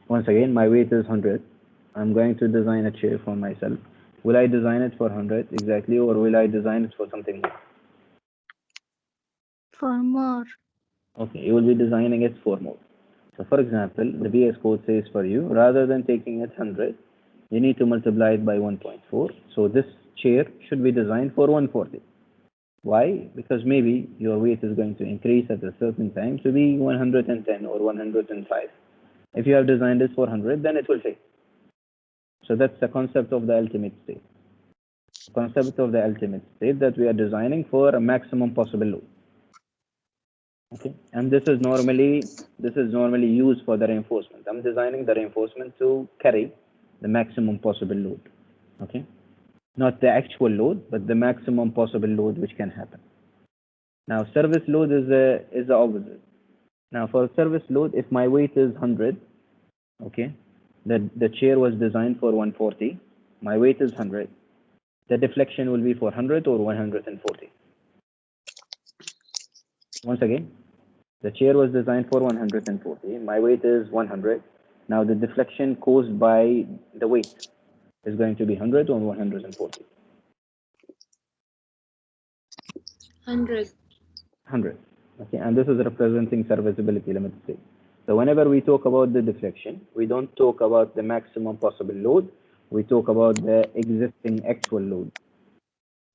Once again, my weight is 100. I'm going to design a chair for myself. Will I design it for 100 exactly or will I design it for something more? For more. Okay, you will be designing it for more. So for example, the BS code says for you, rather than taking it 100, you need to multiply it by 1.4. So this chair should be designed for 140. Why? Because maybe your weight is going to increase at a certain time to be 110 or 105. If you have designed this for 100, then it will fail. So that's the concept of the ultimate state. The concept of the ultimate state that we are designing for a maximum possible load. Okay, and this is normally used for the reinforcement. I'm designing the reinforcement to carry the maximum possible load. Okay, not the actual load, but the maximum possible load which can happen. Now, service load is the opposite. Now, for service load, if my weight is 100, okay, the chair was designed for 140. My weight is 100. The deflection will be for 100 or 140. Once again, the chair was designed for 140. My weight is 100. Now the deflection caused by the weight is going to be 100 or 140. 100. 100. Okay, and this is representing serviceability limit state. So whenever we talk about the deflection, we don't talk about the maximum possible load. We talk about the existing actual load.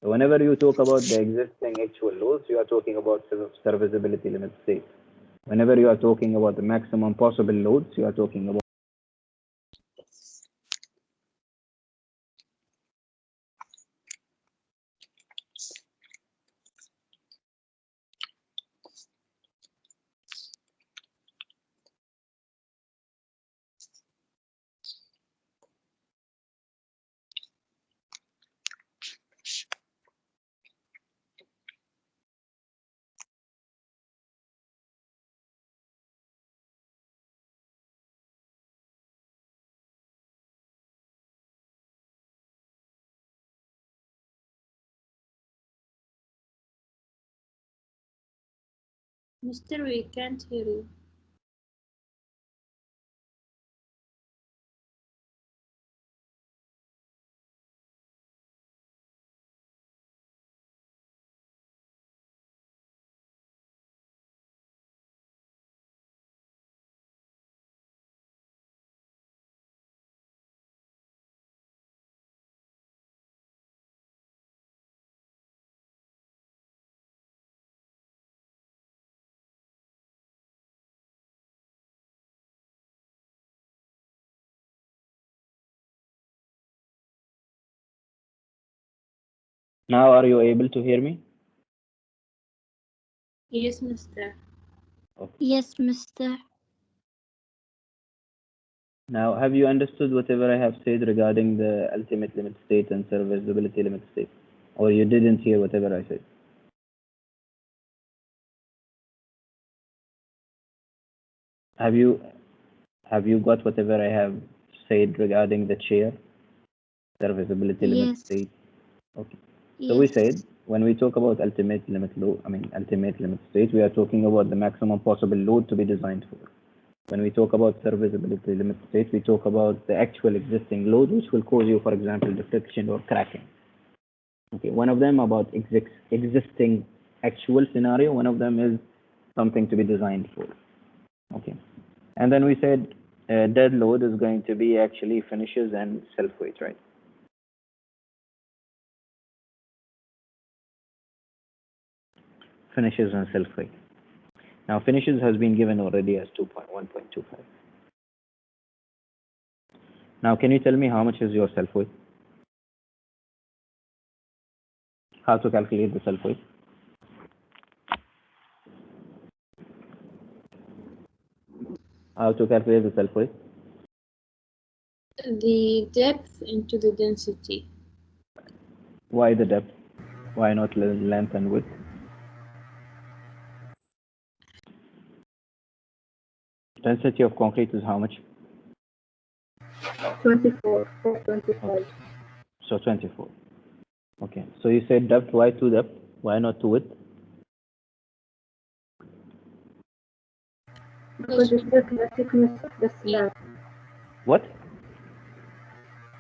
So whenever you talk about the existing actual loads, you are talking about serviceability limit state. Whenever you are talking about the maximum possible loads, you are talking about Mister, we can't hear you. Now, are you able to hear me? Yes, Mister. Yes, Mister. Now, have you understood whatever I have said regarding the ultimate limit state and serviceability limit state? Or you didn't hear whatever I said? Have you got whatever I have said regarding the chair, serviceability limit Yes. state? Okay. So we Yes. said when we talk about ultimate limit load, ultimate limit state, we are talking about the maximum possible load to be designed for. When we talk about serviceability limit state, we talk about the actual existing load, which will cause you, for example, deflection or cracking. Okay, one of them about existing actual scenario. One of them is something to be designed for. Okay, and then we said dead load is going to be actually finishes and self weight, right? Finishes and self weight. Now finishes has been given already as 1.25. Now can you tell me how much is your self weight? How to calculate the self weight? How to calculate the self weight? The depth into the density. Why the depth? Why not length and width? Density of concrete is how much? 24 or 25. So 24. Okay. So you said depth. Why to depth? Why not to width? Because it's the thickness of the slab. What?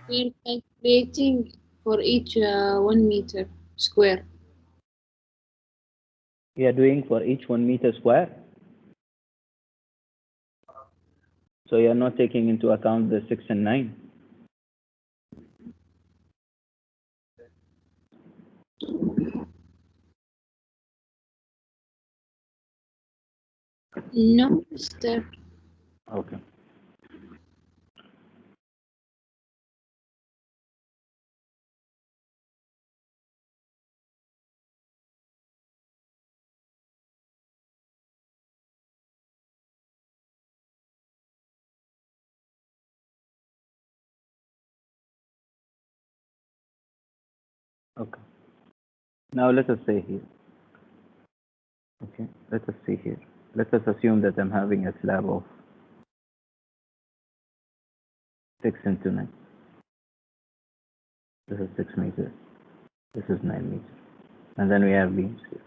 We are calculating for each 1 meter square. We are doing for each 1 meter square. So you are not taking into account the 6 and 9. No, Mister. Okay. Okay. Now let us say here. Okay. Let us see here. Let us assume that I'm having a slab of 6 into 9. This is 6 meters. This is 9 meters. And then we have beams here.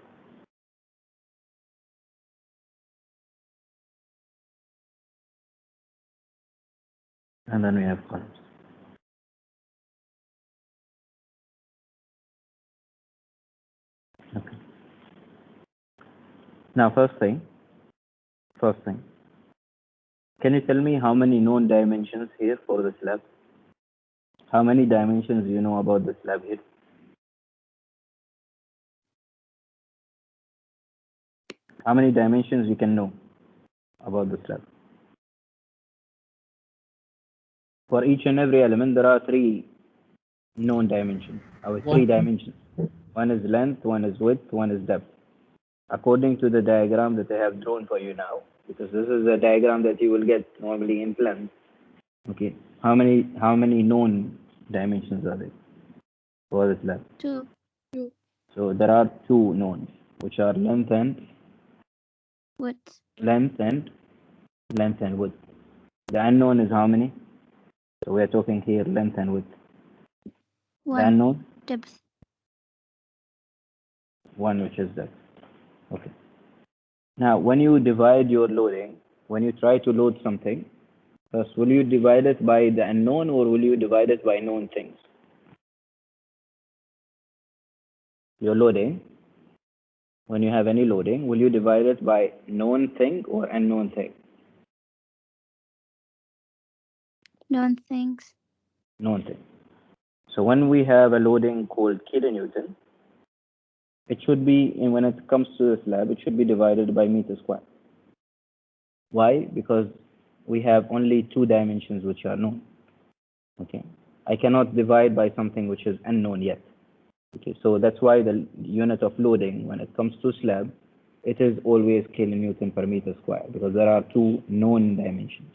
And then we have columns. Okay. Now first thing. Can you tell me how many known dimensions here for the slab? How many dimensions do you know about the slab here? How many dimensions you can know about the slab? For each and every element, there are 3 known dimensions, or 3 dimensions. One is length, one is width, one is depth. According to the diagram that I have drawn for you now, because this is a diagram that you will get normally in plans. Okay, how many known dimensions are there for the slab? 2. So there are 2 knowns, which are length and Width. length and width. The unknown is how many? So we are talking here length and width. The 1. unknown, Depth. 1, which is depth. Okay. Now, when you divide your loading, when you try to load something, first, will you divide it by the unknown or will you divide it by known things? Your loading, when you have any loading, will you divide it by known thing or unknown thing? Known things. Known thing. So when we have a loading called kilonewton, it should be, when it comes to the slab, it should be divided by meter square. Why? Because we have only two dimensions which are known. Okay, I cannot divide by something which is unknown yet. Okay, so that's why the unit of loading, when it comes to slab, it is always kilonewton per meter square because there are two known dimensions.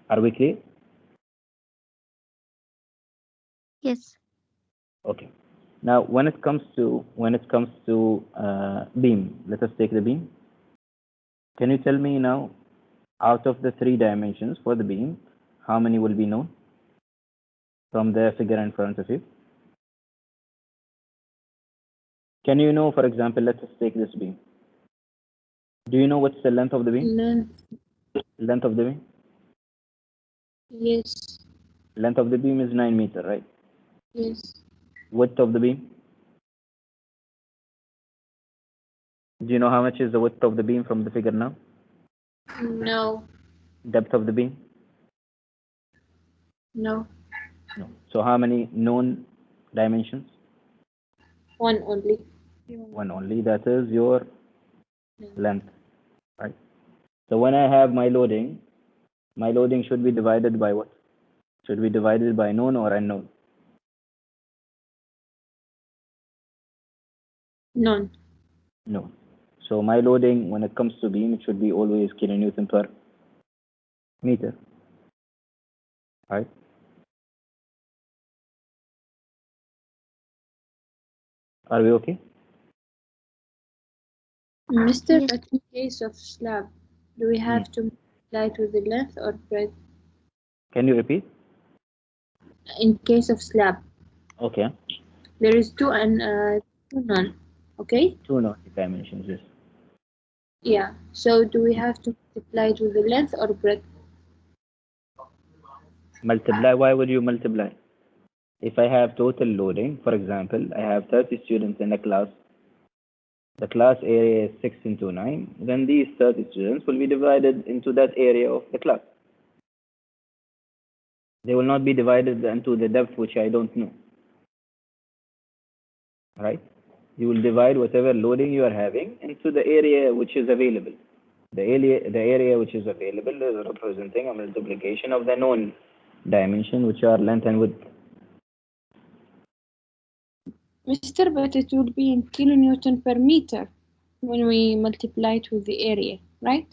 Are we clear? Yes. Okay. Now, when it comes to beam, let us take the beam. Can you tell me now, out of the three dimensions for the beam, how many will be known from the figure in front of you? Can you know, for example, let us take this beam. Do you know what's the length of the beam? Length. Length of the beam? Yes. Length of the beam is 9 meters, right? Yes. Width of the beam? Do you know how much is the width of the beam from the figure now? No. Depth of the beam? No. No. So how many known dimensions? One only. One only. That is your length, right? So when I have my loading should be divided by what? Should be divided by known or unknown? None. No. So my loading, when it comes to beam, it should be always kilonewton per meter, right? Are we okay? Mr. Yes. But in case of slab, do we have to multiply it with the length or breadth? Can you repeat? In case of slab, Okay. there is two and two none. Okay? Two known dimensions, yes. Yeah. So do we have to multiply it with the length or breadth? Multiply. Why would you multiply? If I have total loading, for example, I have 30 students in a class, the class area is 6 into 9, then these 30 students will be divided into that area of the class. They will not be divided into the depth which I don't know. Right? You will divide whatever loading you are having into the area which is available. The area which is available is representing a multiplication of the known dimension, which are length and width. Mr. But it will be in kilonewton per meter when we multiply it with the area, right?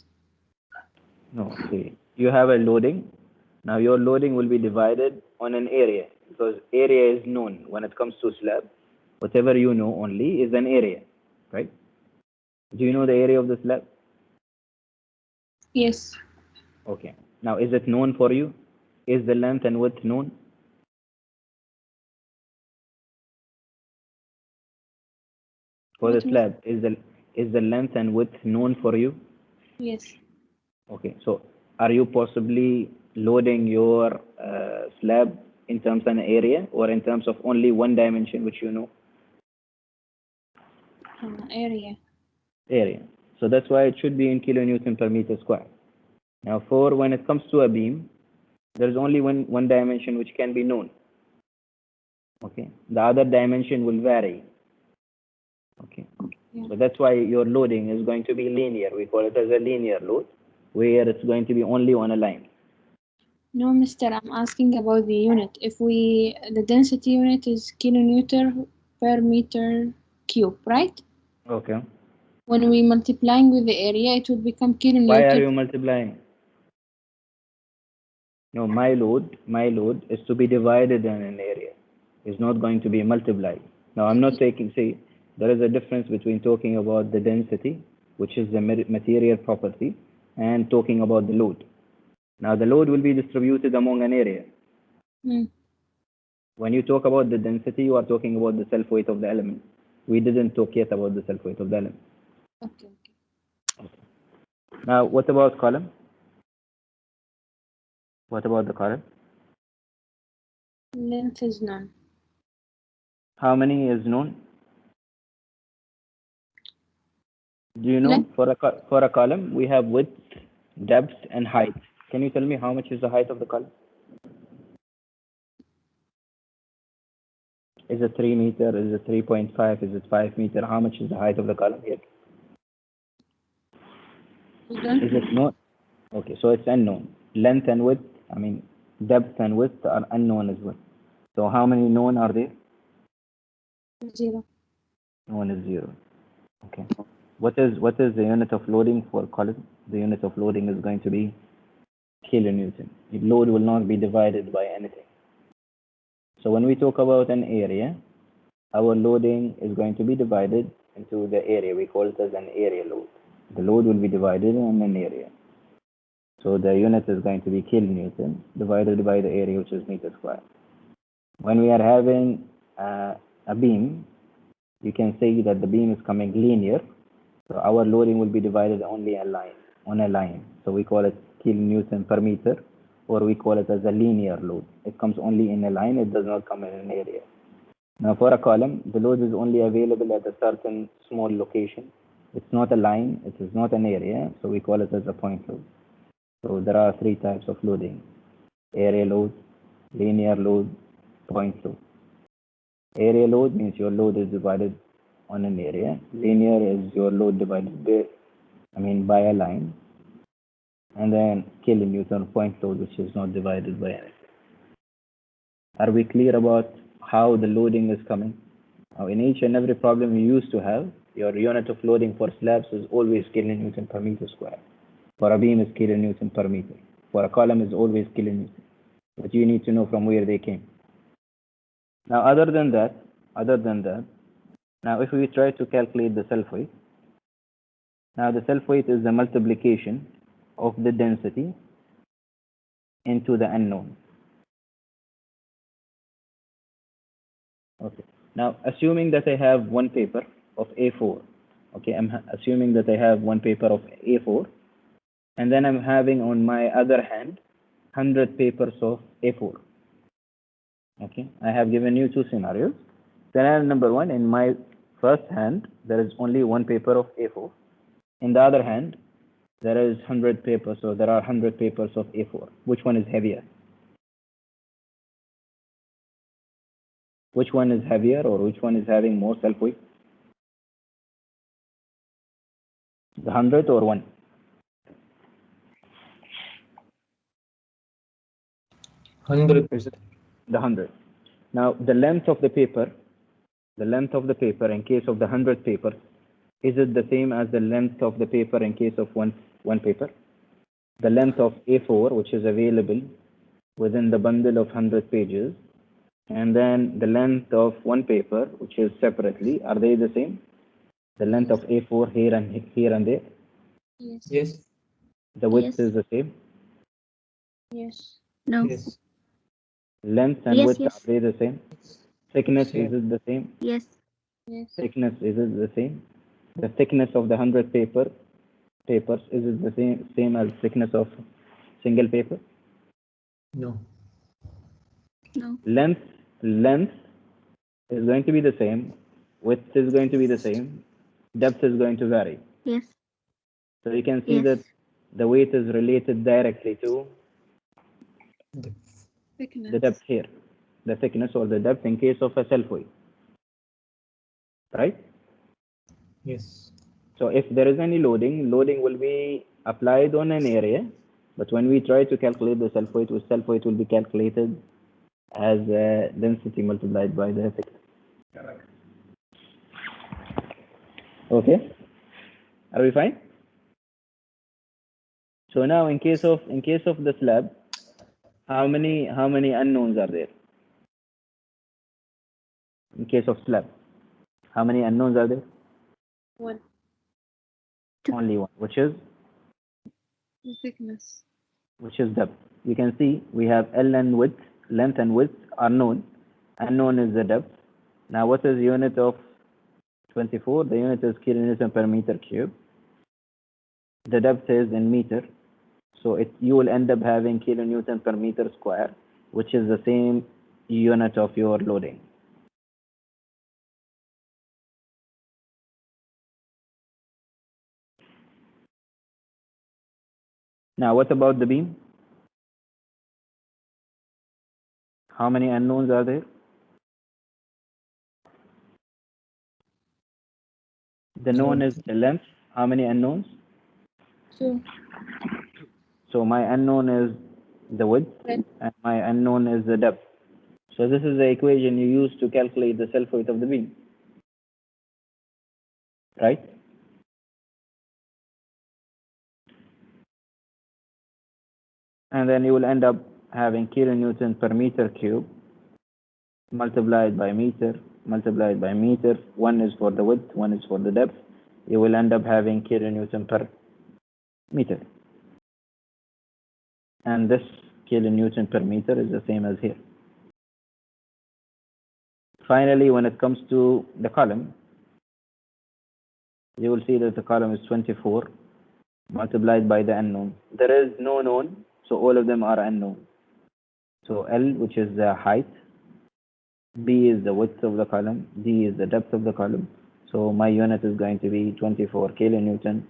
No, see, you have a loading. Now your loading will be divided on an area because area is known when it comes to slab. Whatever you know only is an area, right? Do you know the area of the slab? Yes. Okay. Now is it known for you? Is the length and width known? For the What slab, is the length and width known for you? Yes. Okay, so are you possibly loading your slab in terms of an area or in terms of only one dimension which you know? Area. Area. So that's why it should be in kilonewton per meter square. Now for when it comes to a beam, there's only one dimension which can be known. Okay, the other dimension will vary. Okay, Yeah. so that's why your loading is going to be linear. We call it as a linear load, where it's going to be only on a line. No, mister, I'm asking about the unit. If the density unit is kilonewton per meter cube, right? Okay. When we multiplying with the area, it would become kilonewton. Why are you multiplying? No, my load is to be divided in an area. It's not going to be multiplied. Now, I'm not taking, see, there is a difference between talking about the density, which is the material property, and talking about the load. Now, the load will be distributed among an area. When you talk about the density, you are talking about the self-weight of the element. We didn't talk yet about the self-weight of the element. Okay. Now, what about column? What about the column? Length is none. How many is known? Do you know Length. for a column we have width, depth, and height? Can you tell me how much is the height of the column? Is it 3 meter? Is it 3.5? Is it 5 meter? How much is the height of the column here? We don't Is it known? Okay, so it's unknown. Length and width, I mean, depth and width are unknown as well. So how many known are there? 0. Known is 0. Okay. What is the unit of loading for column? The unit of loading is going to be kilonewton. The load will not be divided by anything. So when we talk about an area, our loading is going to be divided into the area. We call it as an area load. The load will be divided in an area. So the unit is going to be kilonewton divided by the area, which is meter square. When we are having a beam, you can say that the beam is coming linear. So our loading will be divided only on a line. So we call it kilonewton per meter, or we call it as a linear load. It comes only in a line, it does not come in an area. Now for a column, the load is only available at a certain small location. It's not a line, it is not an area, so we call it as a point load. So there are 3 types of loading: area load, linear load, point load. Area load means your load is divided on an area. Linear is your load divided by a line. And then kilonewton point load, which is not divided by anything. Are we clear about how the loading is coming? Now, in each and every problem you used to have, your unit of loading for slabs is always kilonewton per meter square. For a beam is kilonewton per meter. For a column is always kilonewton. But you need to know from where they came. Now, other than that, now if we try to calculate the self-weight, now the self-weight is the multiplication of the density into the unknown. Okay. Now, assuming that I have one paper of A4, okay, I'm assuming that I have one paper of A4, and then I'm having on my other hand 100 papers of A4. Okay, I have given you 2 scenarios. Scenario number 1, in my first hand, there is only one paper of A4. In the other hand, there is 100 papers, so there are 100 papers of A4. Which one is heavier? Which one is heavier, or which one is having more self-weight? The 100 or 1? 100%. The 100. Now, the length of the paper in case of the 100 paper, is it the same as the length of the paper in case of one paper? The length of A4, which is available within the bundle of 100 pages, and then the length of one paper, which is separately, are they the same? The length of A4 here and there? Yes. Yes. The width Yes. is the same? Yes. No. Yes. Length and Yes, width, yes. are they the same? Thickness, Same. is it the same? Yes. Yes. Thickness, is it the same? The thickness of the 100 papers, is it the same as thickness of single paper? No. No. Length is going to be the same, width is going to be the same, depth is going to vary. Yes. So you can see Yes. that the weight is related directly to Thickness. the depth here, the thickness or the depth in case of a self-weight, right? Yes. So if there is any loading will be applied on an area, but when we try to calculate the self-weight will be calculated as density multiplied by the thickness. Okay, are we fine? So now in case of the slab, how many unknowns are there? In case of slab, how many unknowns are there? 1. Only one, which is Thickness. depth. You can see we have L and width, length and width are known. Unknown is the depth. Now what is the unit of 24? The unit is kilonewton per meter cube. the depth is in meter. So you will end up having kilonewton per meter square, which is the same unit of your loading. Now, what about the beam? How many unknowns are there? The known is the length. How many unknowns? 2. So my unknown is the width, Right. and my unknown is the depth. So this is the equation you use to calculate the self weight of the beam, right? And then you will end up having kilonewton per meter cube multiplied by meter, multiplied by meter. One is for the width, one is for the depth. You will end up having kilonewton per meter. And this kilonewton per meter is the same as here. Finally, when it comes to the column, you will see that the column is 24 multiplied by the unknown. There is no known, so all of them are unknown. So L, which is the height, B is the width of the column, D is the depth of the column. So my unit is going to be 24 kilonewton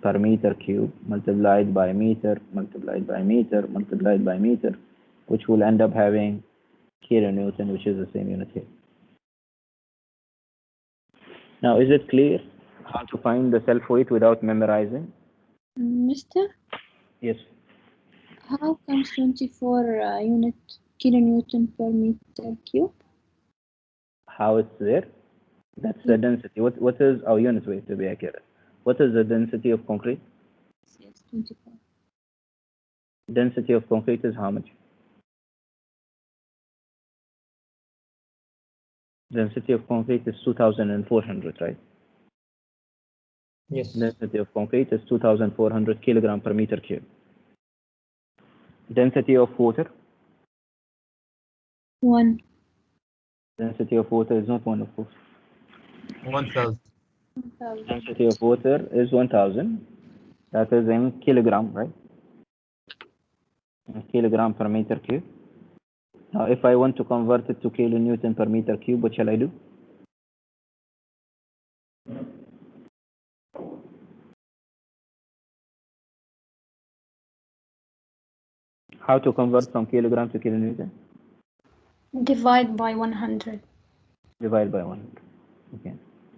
per meter cube multiplied by meter, multiplied by meter, multiplied by meter, which will end up having kilonewton, which is the same unit here. Now, is it clear how to find the self weight without memorizing? Mister, Yes. how comes 24 unit kilonewton per meter cube? How it's there? That's the density. What is our unit weight, to be accurate? What is the density of concrete? Yes, 24. Density of concrete is how much? Density of concrete is 2,400, right? Yes. Density of concrete is 2,400 kilogram per meter cube. Density of water? 1. Density of water is not 1, of course. 1,000. 1000. Density of water is 1,000. That is in kilogram, right? In kilogram per meter cube. Now, if I want to convert it to kilonewton per meter cube, what shall I do? How to convert from kilogram to kilonewton? Divide by 100. Divide by 100. Okay.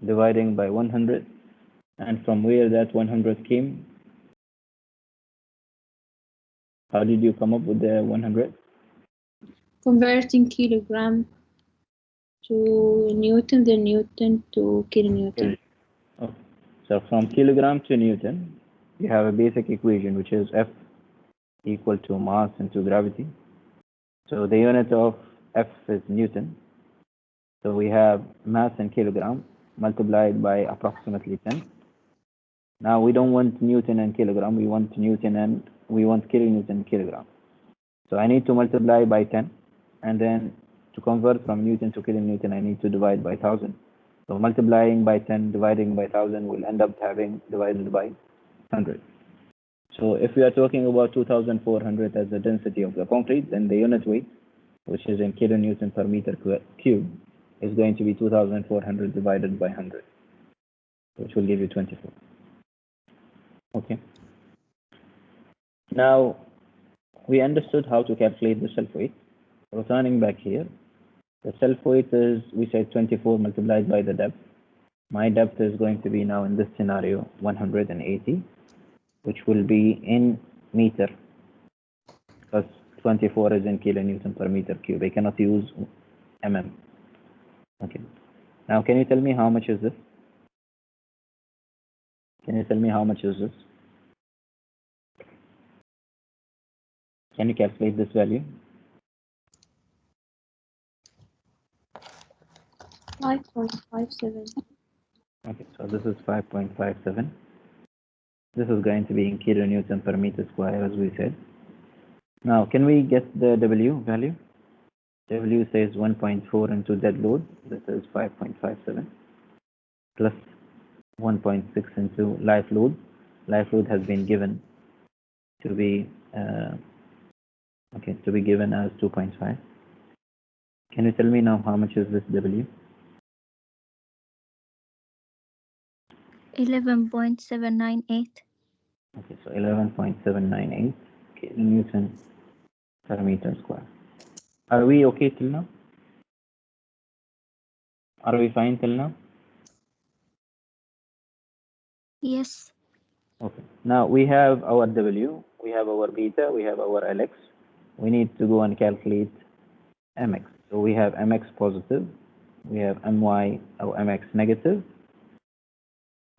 Dividing by 100. And from where that 100 came? How did you come up with the 100? Converting kilogram to Newton, then Newton to kilonewton. Okay. So from kilogram to Newton, you have a basic equation, which is F equal to mass into gravity. So the unit of F is Newton. So we have mass in kilogram multiplied by approximately 10. Now we don't want Newton and kilogram, we want Newton and we want kilonewton kilogram. So I need to multiply by 10, and then to convert from Newton to kilonewton, I need to divide by 1,000. So multiplying by 10, dividing by 1,000 will end up having divided by 100. So if we are talking about 2,400 as the density of the concrete, then the unit weight, which is in kilonewton per meter cube, is going to be 2,400 divided by 100, which will give you 24. Okay. Now, we understood how to calculate the self weight. Returning back here, the self weight is, we said 24 multiplied by the depth. My depth is going to be now in this scenario 180, which will be in meter, because 24 is in kilonewton per meter cube. I cannot use mm. Okay. Now, can you tell me how much is this? Can you tell me how much is this? Can you calculate this value? 5.57. Okay, so this is 5.57. This is going to be in kilonewton per meter square, as we said. Now, can we get the W value? W says 1.4 into dead load. This is 5.57 plus 1.6 into live load. life load has been given to be given as 2.5. Can you tell me now how much is this W? 11.798. Okay, so 11.798 kilonewton per meter square. Are we okay till now? Are we fine till now? Yes. Okay. Now we have our W, we have our beta, we have our Lx. We need to go and calculate Mx. So we have Mx positive, we have My or Mx negative,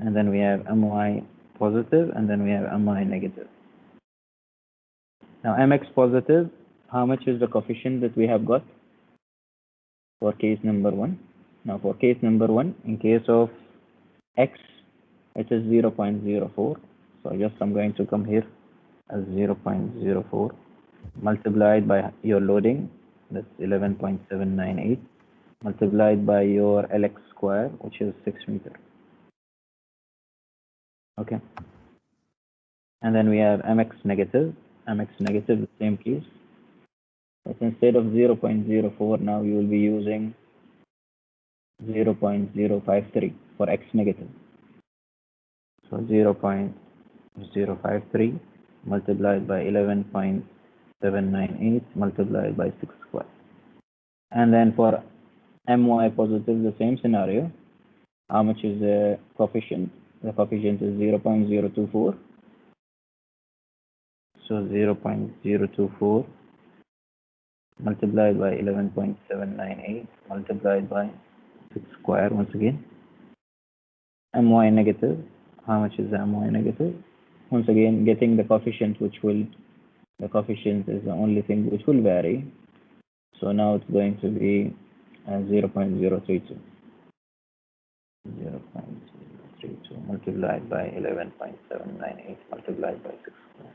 and then we have My positive, and then we have Mi negative. Now Mx positive, how much is the coefficient that we have got for case number 1? Now for case number 1, in case of X, it is 0.04. So I'm going to come here as 0.04 multiplied by your loading, that's 11.798, multiplied by your Lx square, which is 6 meter. Okay. And then we have Mx negative, the same case. But instead of 0.04, now you will be using 0.053 for X negative. So 0.053 multiplied by 11.798 multiplied by 6 square. And then for My positive, the same scenario. How much is the coefficient? The coefficient is 0.024. So 0.024 multiplied by 11.798 multiplied by 6 square once again. My negative, how much is the My negative? Once again, getting the coefficient, the coefficient is the only thing which will vary. So now it's going to be 0.032. 0.032 multiplied by 11.798 multiplied by 6 square.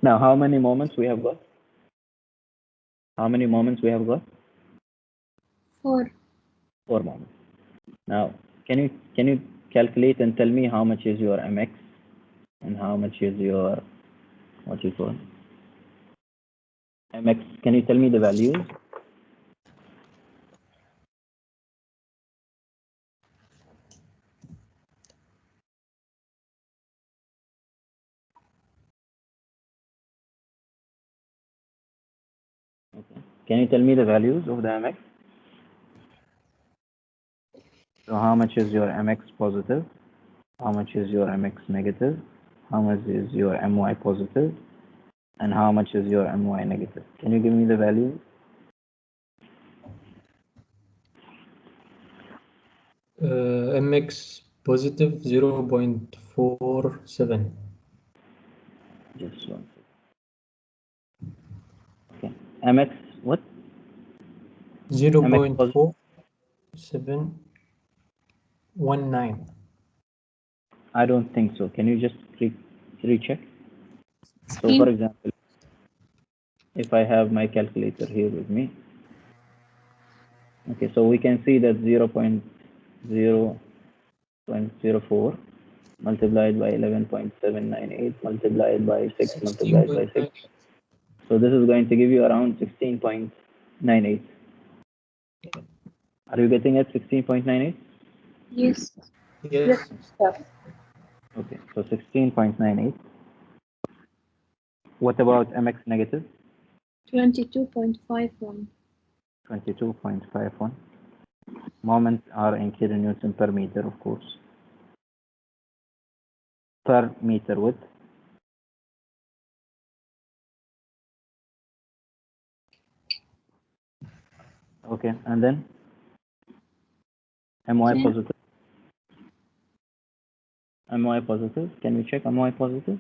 Now, how many moments we have got? How many moments we have got? 4. 4 moments. Now, can you calculate and tell me how much is your Mx and how much is your what you call Mx? Can you tell me the values? Okay. Can you tell me the values of the Mx? So how much is your Mx positive? How much is your Mx negative? How much is your My positive? And how much is your My negative? Can you give me the values? Mx positive 0.47. Just one second. Okay. Mx what? 0.4719. I don't think so. Can you just recheck? So for 16. example, if I have my calculator here with me, okay, so we can see that 0.04 multiplied by 11.798 multiplied by 6 multiplied by 6. So this is going to give you around 16.98. Are you getting it? 16.98? Yes. Yes. Okay, so 16.98. What about Mx negative? 22.51. 22.51. Moments are in kilonewton per meter, of course. Per meter width. Okay, and then My Okay. positive. My positive. Can we check My positive?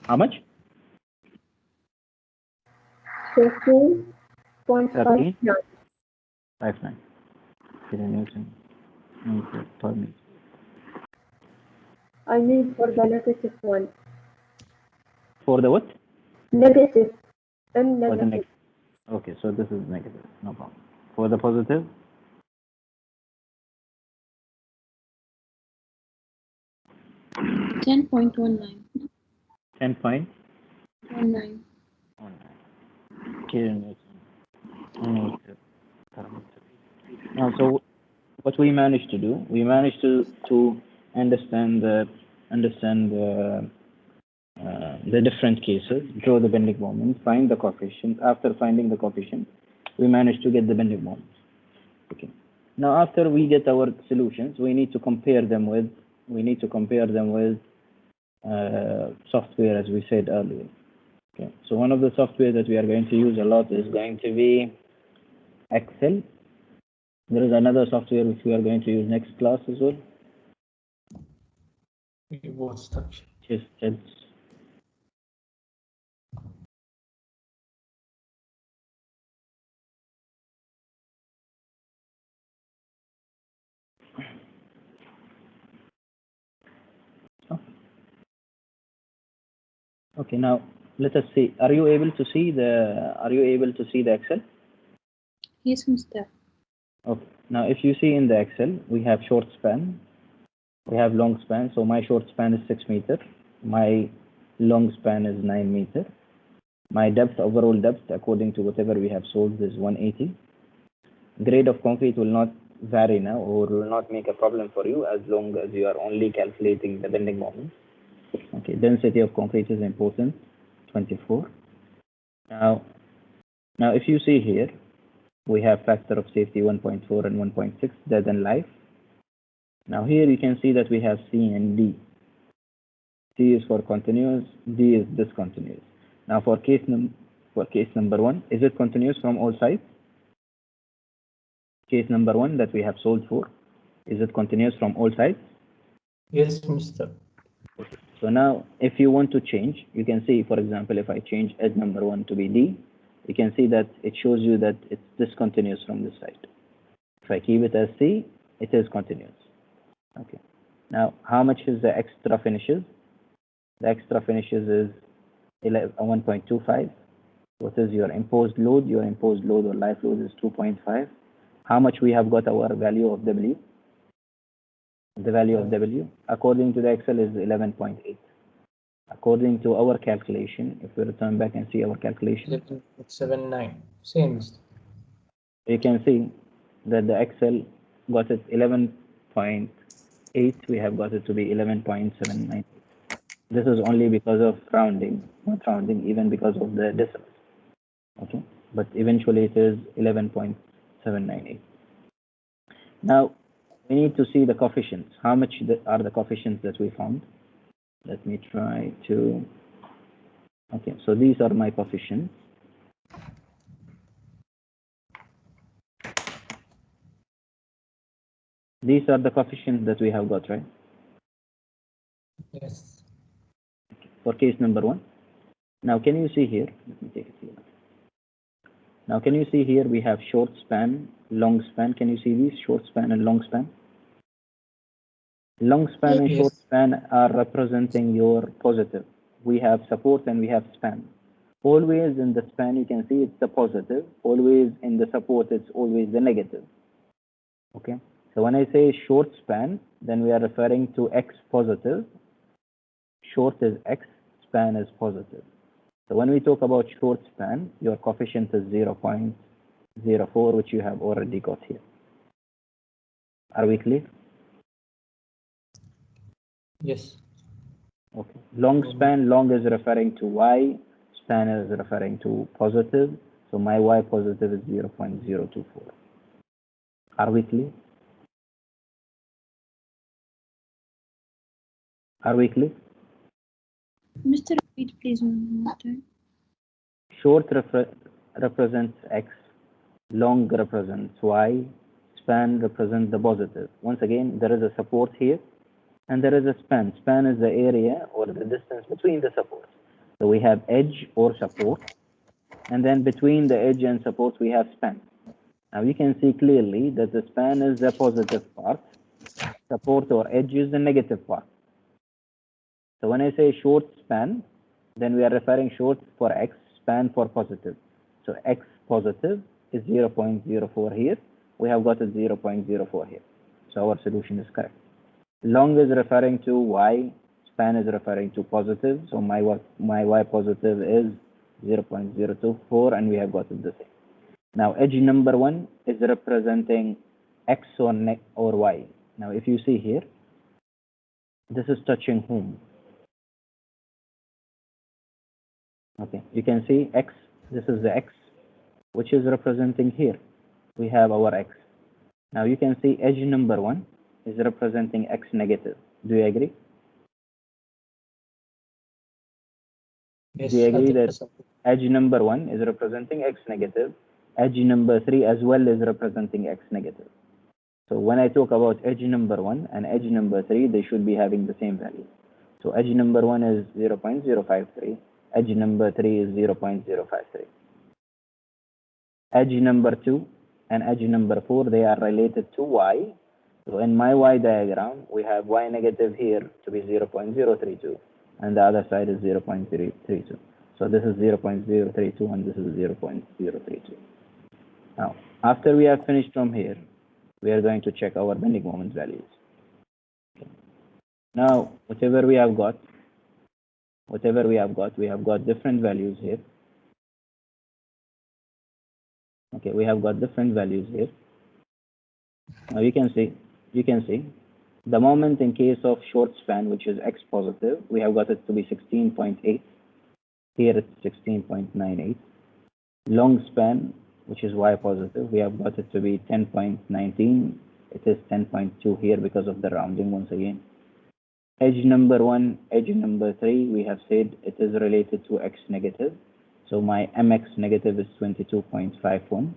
How much? 13.59. 59 kilonewton meter per meter. I need for the negative one. For the what? Negative. N For the negative. okay, so this is negative, no problem. For the positive, 10.19. 10.19. 19. So what we managed to do, we managed to understand the different cases, draw the bending moment, find the coefficient. After finding the coefficient, we managed to get the bending moment. Okay. Now after we get our solutions, we need to compare them with software, as we said earlier. Okay. So one of the software that we are going to use a lot is going to be Excel. There is another software which we are going to use next class as well. What structure? Just okay. Now let us see. Are you able to see the Excel? Yes, Mr. Okay. Now if you see in the Excel, we have short span, we have long span. So my short span is 6 meters. My long span is 9 meters. My depth, overall depth, according to whatever we have solved, is 180. Grade of concrete will not vary now, or will not make a problem for you as long as you are only calculating the bending moment. Okay, density of concrete is important, 24. Now if you see here, we have factor of safety 1.4 and 1.6, dead and life. Now here you can see that we have C and D. C is for continuous, D is discontinuous. Now for case number 1, is it continuous from all sides? Case number 1 that we have solved for, is it continuous from all sides? Yes, Mr. So now if you want to change, you can see, for example, if I change edge number 1 to be D, you can see that it shows you that it's discontinuous from this side. If I keep it as C, it is continuous. Okay. Now how much is the extra finishes? The extra finishes is 1.25. What is your imposed load? Your imposed load or life load is 2.5. How much we have got our value of W? The value of W, according to the Excel, is 11.8. According to our calculation, if we return back and see our calculation, 11.79. Same, Mr. you can see that the Excel got it 11.8. We have got it to be 11.79. This is only because of rounding, not rounding, even because of the decimal. Okay, but eventually it is 11.798. Now we need to see the coefficients. How much are the coefficients that we found? Let me try to. Okay, so these are my coefficients. These are the coefficients that we have got, right? Yes. For case number 1. Now can you see here? Let me take it here. Now can you see here we have short span, long span. Can you see these, short span and long span? Long span and short span are representing your positive. We have support and we have span. Always in the span you can see it's the positive. Always in the support it's always the negative. Okay. So when I say short span, then we are referring to X positive. Short is X, span is positive. So when we talk about short span, your coefficient is 0.04, which you have already got here. Are we clear? Yes. Okay. Long span, long is referring to Y, span is referring to positive. So my Y positive is 0.024. Are we clear? Are we clear? Mr. Repeat, please, one more time. Short represents X, long represents Y, span represents the positive. Once again, there is a support here, and there is a span. Span is the area or the distance between the supports. So we have edge or support, and then between the edge and support we have span. Now you can see clearly that the span is the positive part, support or edge is the negative part. So when I say short span, then we are referring short for X, span for positive. So x positive is 0.04 here. We have got it 0.04 here. So our solution is correct. Long is referring to y, span is referring to positive. So my y positive is 0.024, and we have got it the same. Now edge number 1 is representing x or y. Now if you see here, this is touching whom? Okay, you can see x, this is the x, which is representing here. We have our x. Now you can see edge number 1 is representing x negative. Do you agree? Yes, Do you agree that 30%. edge number 1 is representing x negative? Edge number 3 as well is representing x negative. So when I talk about edge number 1 and edge number 3, they should be having the same value. So edge number 1 is 0.053. Edge number 3 is 0.053. Edge number 2 and edge number 4, they are related to y. So in my y diagram, we have y negative here to be 0.032, and the other side is 0.032. So this is 0.032 and this is 0.032. Now, after we have finished from here, we are going to check our bending moment values. Okay. Now, whatever we have got, we have got different values here. Okay, we have got different values here. Now you can see the moment in case of short span, which is x positive, we have got it to be 16.8. Here it's 16.98. Long span, which is y positive, we have got it to be 10.19. It is 10.2 here because of the rounding once again. Edge number 1, edge number 3, we have said it is related to x negative. So my mx negative is 22.51,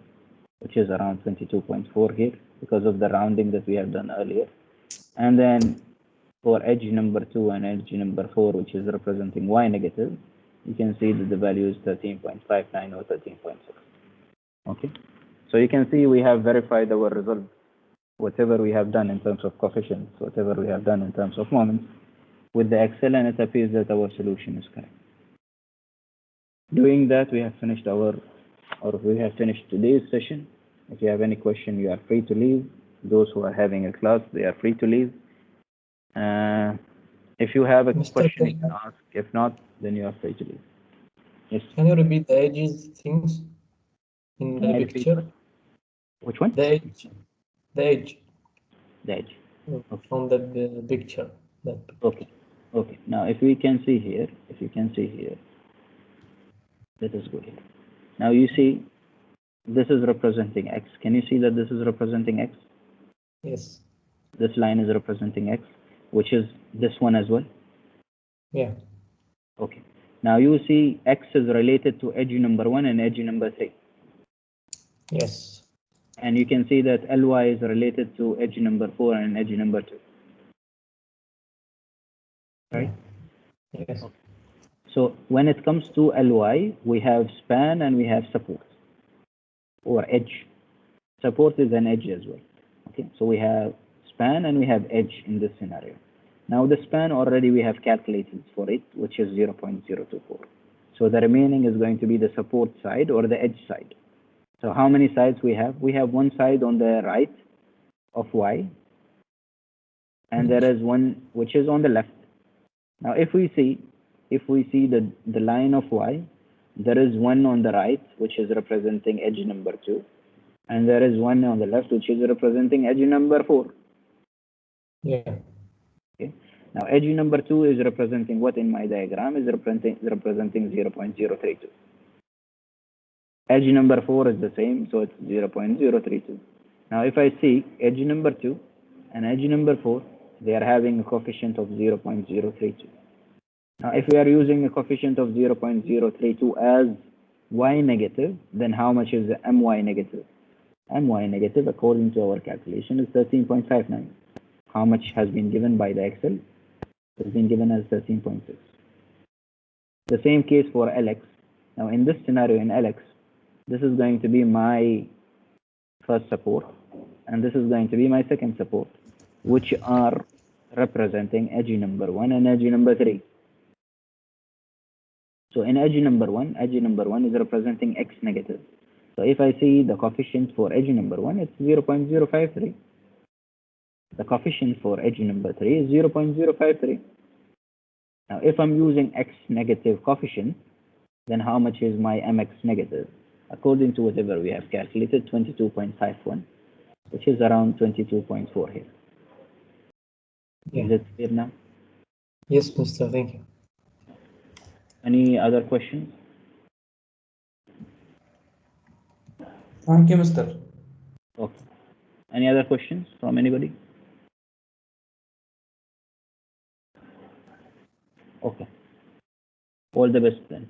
which is around 22.4 here because of the rounding that we have done earlier. And then for edge number 2 and edge number 4, which is representing y negative, you can see that the value is 13.59 or 13.6. Okay, so you can see we have verified our result. Whatever we have done in terms of coefficients, whatever we have done in terms of moments with the Excel, and it appears that our solution is correct. Doing that, we have finished today's session. If you have any question, you are free to leave. Those who are having a class, they are free to leave. If you have a question, you can ask. If not, then you are free to leave. Yes. Can you repeat the edges things in Can I the repeat picture? Which one? The edge. The edge. The edge. Okay. From the picture. Okay. Okay. Now, if you can see here, let us go here. Now you see, this is representing x. Can you see that this is representing x? Yes. This line is representing x, which is this one as well. Yeah. Okay. Now you see x is related to edge number 1 and edge number 3. Yes. And you can see that ly is related to edge number 4 and edge number 2. Right? Yes. Okay. So when it comes to ly, we have span and we have support or edge. Support is an edge as well. Okay, so we have span and we have edge in this scenario. Now the span already we have calculated for it, which is 0.024. So the remaining is going to be the support side or the edge side. So how many sides we have? We have one side on the right of y, and there is one which is on the left. Now if we see the line of y, there is one on the right which is representing edge number 2, and there is one on the left which is representing edge number 4. Yeah. Okay. Now edge number 2 is representing what in my diagram is representing 0.032. Edge number 4 is the same, so it's 0.032. Now if I see edge number 2 and edge number 4, they are having a coefficient of 0.032. Now if we are using a coefficient of 0.032 as y negative, then how much is the my negative? My negative, according to our calculation, is 13.59. How much has been given by the Excel? It has been given as 13.6. The same case for Lx. Now in this scenario in Lx, this is going to be my first support, and this is going to be my second support, which are representing edge number 1 and edge number 3. So in edge number one is representing x negative. So if I see the coefficient for edge number one, it's 0.053. The coefficient for edge number 3 is 0.053. Now, if I'm using x negative coefficient, then how much is my mx negative? According to whatever we have calculated, 22.51, which is around 22.4 here. Yeah. Is it clear now? Yes, Mr. Thank you. Any other questions? Thank you, Mr. Okay. Any other questions from anybody? Okay. All the best then.